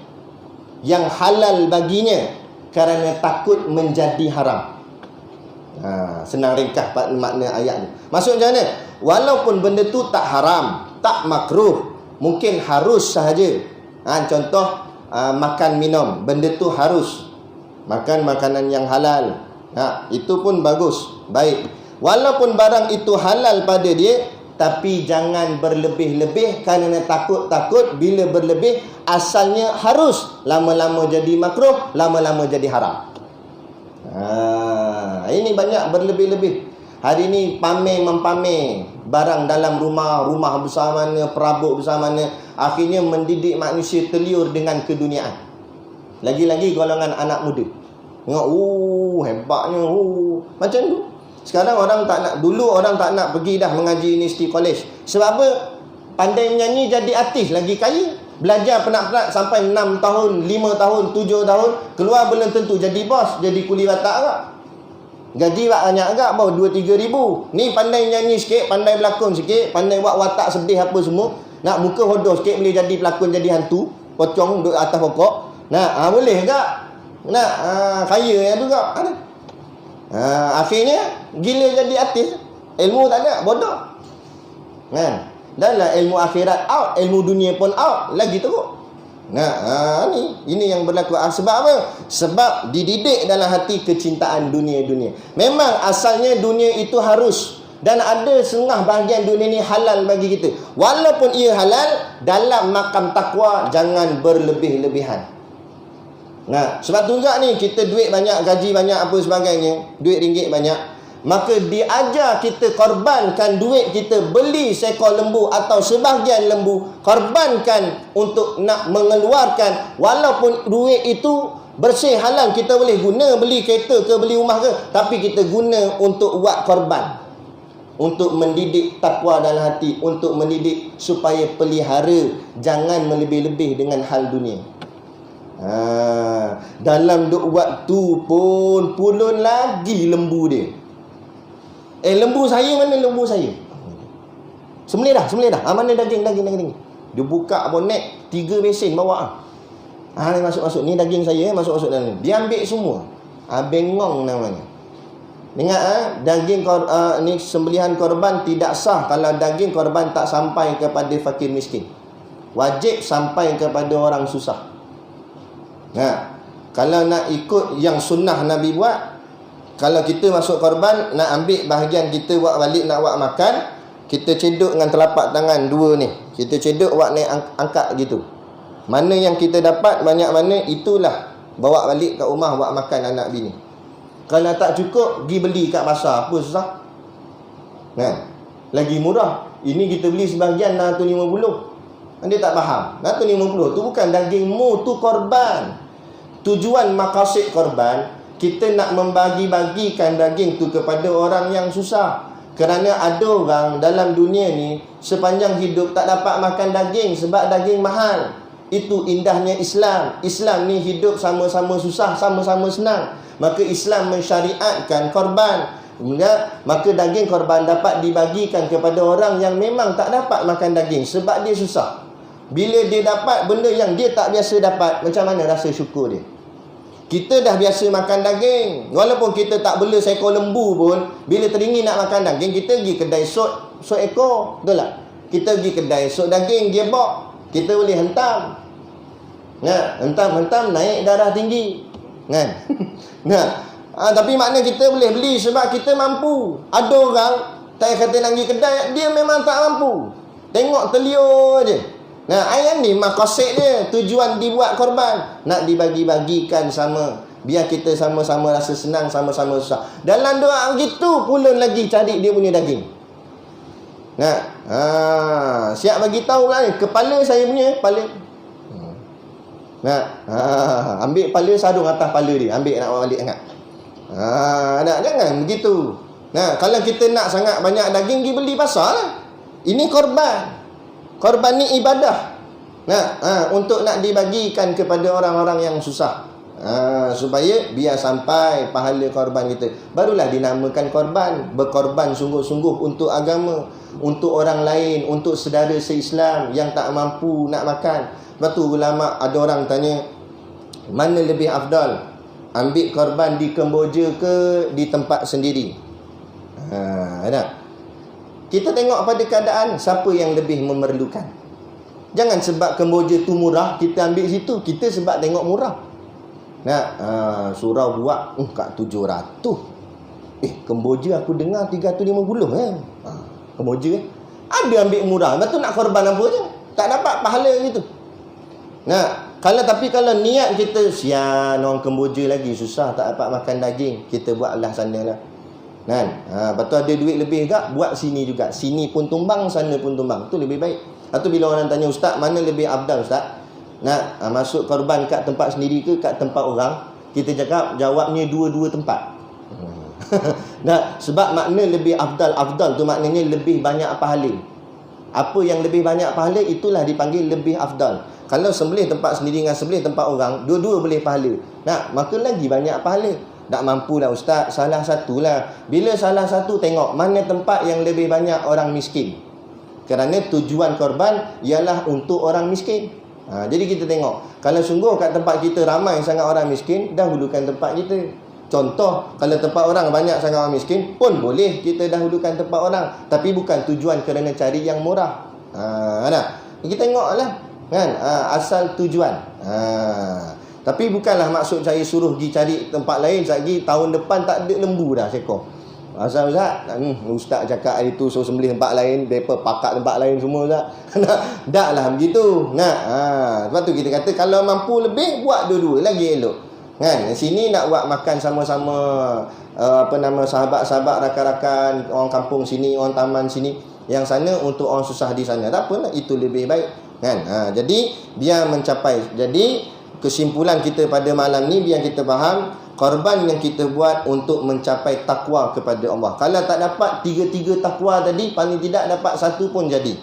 yang halal baginya, kerana takut menjadi haram. Senang ringkas makna ayat ni. Maksud macam mana? Walaupun benda tu tak haram, tak makruh, mungkin harus sahaja. Contoh makan minum, benda tu harus. Makan makanan yang halal, itu pun bagus, baik. Walaupun barang itu halal pada dia, tapi jangan berlebih-lebih, kerana takut bila berlebih asalnya harus, lama-lama jadi makruh, lama-lama jadi haram. Ini banyak berlebih-lebih. Hari ni pamer-mempamer barang dalam rumah besar mana, perabot besar mana, akhirnya mendidik manusia terliur dengan keduniaan. Lagi-lagi golongan anak muda. Tengok, hebatnya, macam tu. Sekarang orang tak nak. Dulu orang tak nak pergi dah mengaji universiti college. Sebab apa? Pandai menyanyi jadi artis, lagi kaya. Belajar penat-penat sampai 6 tahun, 5 tahun, 7 tahun, keluar belum tentu jadi bos, jadi kuli watak agak. Gaji banyak agak, baru 2-3 ribu. Ni pandai nyanyi sikit, pandai berlakon sikit, pandai buat watak sedih apa semua. Nak muka hodoh sikit, boleh jadi pelakon, jadi hantu, pocong duduk atas pokok. Boleh agak. Kaya yang tu agak. Ada. Akhirnya gila jadi artis, ilmu tak ada, bodoh. Dan lah ilmu akhirat out, ilmu dunia pun out, lagi teruk. Ini yang berlaku. Sebab apa? Sebab dididik dalam hati kecintaan dunia-dunia. Memang asalnya dunia itu harus, dan ada setengah bahagian dunia ni halal bagi kita. Walaupun ia halal, dalam makam takwa jangan berlebih-lebihan. Sebab tu juga ni, kita duit banyak, gaji banyak, apa sebagainya, duit ringgit banyak, maka diajar kita korbankan duit kita, beli seekor lembu atau sebahagian lembu, korbankan untuk nak mengeluarkan. Walaupun duit itu bersih halal, kita boleh guna, beli kereta ke, beli rumah ke, tapi kita guna untuk buat korban, untuk mendidik takwa dalam hati, untuk mendidik supaya pelihara, jangan melebih-lebih dengan hal dunia. Dalam duk waktu pun pulun lagi lembu dia. Lembu saya mana, lembu saya? Sembelih dah. Mana daging. Dia buka bonet, 3 besen bawa. Ni masuk. Ni daging saya, masuk dalam ni. Dia ambil semua. Bengong namanya. Ingat daging ni sembelihan korban tidak sah kalau daging korban tak sampai kepada fakir miskin. Wajib sampai kepada orang susah. Kalau nak ikut yang sunnah Nabi buat, kalau kita masuk korban, nak ambil bahagian kita buat balik, nak buat makan, kita cedok dengan telapak tangan 2 ni. Kita cedok buat naik angkat gitu. Mana yang kita dapat banyak mana, itulah bawa balik kat rumah buat makan anak bini. Kalau tak cukup, pergi beli kat pasar. Apa susah? Kan? Lagi murah. Ini kita beli sebahagian 650. Dia tak faham. 650 tu bukan dagingmu, tu korban. Tujuan maqasid korban, kita nak membagi-bagikan daging tu kepada orang yang susah. Kerana ada orang dalam dunia ni sepanjang hidup tak dapat makan daging sebab daging mahal. Itu indahnya Islam. Islam ni hidup sama-sama susah, sama-sama senang. Maka Islam mensyariatkan korban. Maka daging korban dapat dibagikan kepada orang yang memang tak dapat makan daging sebab dia susah. Bila dia dapat benda yang dia tak biasa dapat, macam mana rasa syukur dia? Kita dah biasa makan daging. Walaupun kita tak bela seekor lembu pun, bila teringin nak makan daging, kita pergi kedai sot ekor. Betul tak? Kita pergi kedai sot daging, gearbox. Kita boleh hentam. Nah, hentam-hentam naik darah tinggi. Kan? Nah, tapi makna kita boleh beli sebab kita mampu. Ada orang tak kata nak pergi kedai, dia memang tak mampu. Tengok telio je. Nah, ayat ni maqasid dia, tujuan dibuat korban, nak dibagi-bagikan sama, biar kita sama-sama rasa senang, sama-sama susah. Dalam doa begitu pula lagi cari dia punya daging. Nah, siap bagi tahu lah ni, kepala saya punya kepala. Nah, ambil kepala, sarung atas kepala dia, ambil nak bawa balik angkat. Jangan begitu. Nah, kalau kita nak sangat banyak daging, pergi beli pasar lah. Ini korban. Korban ni ibadah. Untuk nak dibagikan kepada orang-orang yang susah. Supaya biar sampai pahala korban kita. Barulah dinamakan korban. Berkorban sungguh-sungguh untuk agama, untuk orang lain, untuk saudara se-Islam yang tak mampu nak makan. Lepas tu ulama, ada orang tanya, mana lebih afdal? Ambil korban di Kemboja ke di tempat sendiri? Kita tengok pada keadaan siapa yang lebih memerlukan. Jangan sebab Kemboja tu murah kita ambil situ. Kita sebab tengok murah. Surau buat kat 700. Kemboja aku dengar 350 Kemboja ada ambil murah. Lepas tu nak korban apa je? Tak dapat pahala gitu. Kalau niat kita, sian orang Kemboja lagi susah tak dapat makan daging, kita buatlah sanalah. Lepas tu ada duit lebih tak, buat sini juga. Sini pun tumbang, sana pun tumbang. Tu lebih baik. Lepas tu bila orang tanya, ustaz, mana lebih afdal ustaz? Masuk korban kat tempat sendiri ke kat tempat orang? Kita cakap jawabnya dua-dua tempat. Sebab makna lebih afdal tu maknanya lebih banyak pahala. Apa yang lebih banyak pahala, itulah dipanggil lebih afdal. Kalau sembelih tempat sendiri dengan sembelih tempat orang, dua-dua boleh pahala. Maka lagi banyak pahala. Tak mampulah ustaz, salah satulah. Bila salah satu, tengok mana tempat yang lebih banyak orang miskin. Kerana tujuan korban ialah untuk orang miskin. Jadi kita tengok, kalau sungguh kat tempat kita ramai sangat orang miskin, dahulukan tempat kita. Contoh, kalau tempat orang banyak sangat orang miskin, pun boleh kita dahulukan tempat orang. Tapi bukan tujuan kerana cari yang murah. Kita tengoklah kan, asal tujuan. Tapi bukanlah maksud saya suruh pergi cari tempat lain. Lagi tahun depan tak ada lembu dah seekor. Asal ustaz, ustaz cakap hari tu suruh sembelih tempat lain, mereka pakat tempat lain semua ustaz. Tak lah begitu. Sebab tu kita kata kalau mampu lebih, buat dua-dua lagi elok. Kan? Sini nak buat makan sama-sama, sahabat-sahabat, rakan-rakan, orang kampung sini, orang taman sini. Yang sana untuk orang susah di sana. Tak apalah, itu lebih baik. Kan? Jadi biar mencapai. Jadi kesimpulan kita pada malam ni, biar kita faham, korban yang kita buat untuk mencapai takwa kepada Allah. Kalau tak dapat tiga-tiga takwa tadi, paling tidak dapat satu pun jadi.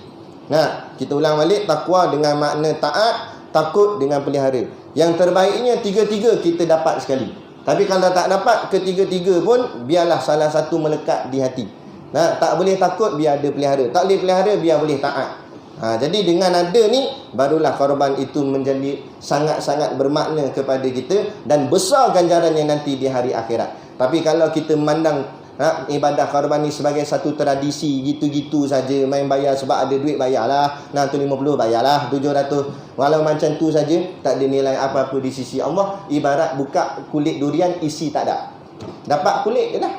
Kita ulang balik, takwa dengan makna taat, takut dengan pelihara. Yang terbaiknya tiga-tiga kita dapat sekali. Tapi kalau tak dapat ketiga-tiga pun, biarlah salah satu melekat di hati. Tak boleh takut, biar ada pelihara. Tak boleh pelihara, biar boleh taat. Jadi dengan ada ni, barulah korban itu menjadi sangat-sangat bermakna kepada kita dan besar ganjarannya nanti di hari akhirat. Tapi kalau kita memandang ibadah korban ni sebagai satu tradisi, gitu-gitu saja, main bayar sebab ada duit bayarlah, 650 bayarlah, 700, walau macam tu saja, tak ada nilai apa-apa di sisi Allah. Ibarat buka kulit durian, isi tak ada. Dapat kulit je lah.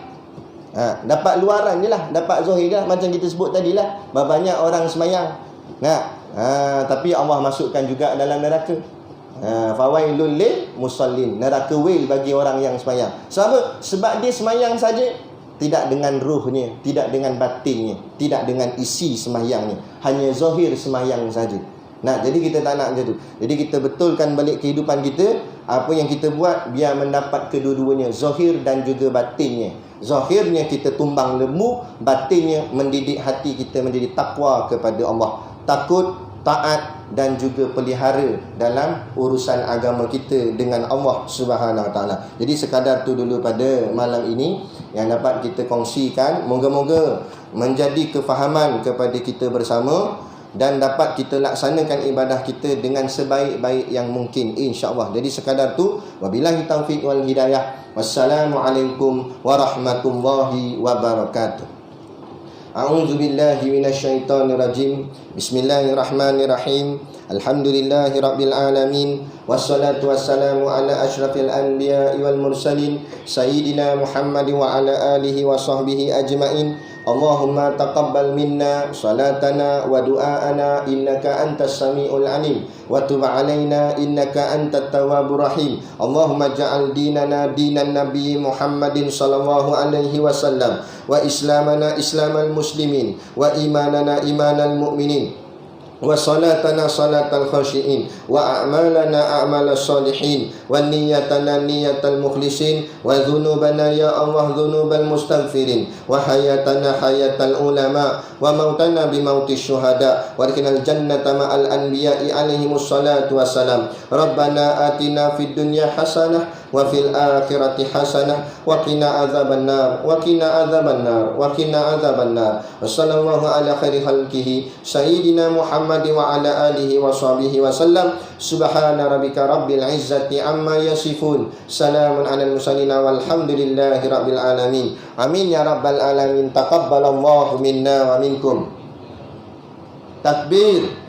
Dapat luaran je lah, dapat zahir je lah. Macam kita sebut tadi lah, banyak orang semayang. Tapi Allah masukkan juga dalam neraka. Fawailul lil musallin, neraka wail bagi orang yang semayang. Sebab dia semayang saja, tidak dengan ruhnya, tidak dengan batinnya, tidak dengan isi semayangnya, hanya zahir semayang saja. Jadi kita tak nak macam tu. Jadi kita betulkan balik kehidupan kita. Apa yang kita buat biar mendapat kedua-duanya, zahir dan juga batinnya. Zahirnya kita tumbang lembu, batinnya mendidik hati kita menjadi takwa kepada Allah, takut, taat dan juga pelihara dalam urusan agama kita dengan Allah Subhanahu Wa Taala. Jadi sekadar tu dulu pada malam ini yang dapat kita kongsikan. Moga-moga menjadi kefahaman kepada kita bersama dan dapat kita laksanakan ibadah kita dengan sebaik-baik yang mungkin, insya-Allah. Jadi sekadar tu, wabillahi taufik wal hidayah. Wassalamualaikum warahmatullahi wabarakatuh. A'udzu billahi minasyaitonir rajim. Bismillahirrahmanirrahim. Alhamdulillahirabbil alamin. Wassalatu wassalamu ala asyrafil anbiya'i wal mursalin sayyidina Muhammad wa ala alihi wa sahbihi ajmain. Allahumma taqabbal minna salatana wa du'aana innaka antas samiul alim wa tub alaina innaka antat tawwabur rahim. Allahumma ja'al dinana dinan nabi Muhammadin sallallahu alaihi wasallam wa islamana islamal muslimin wa imanana imanal mu'minin wa salatana salatal khashiin wa a'malana a'malas salihin wa niyyatana niyyatal mukhlisin wa dhunubana ya Allah dhunubal mustaghfirin wa hayatana hayatal ulama wa mautana bi mautis syuhada wa adkhilnal jannata ma'al anbiya'i alaihimus salatu wassalam. Rabbana atina fid dunya hasanah wa fil akhirati hasanah wa qina adzabannar wa qina adzabannar wa qina adzabannar. Wassallallahu ala khairi khalqihi sayyidina Muhammad wa ala alihi wa sahbihi wa sallam. Subhana rabbika rabbil izzati amma yasifun. Salamun alal mursalin walhamdulillahi rabbil alamin. Amin ya rabbal alamin. Taqabbalallahu minna wa minkum. Takbir.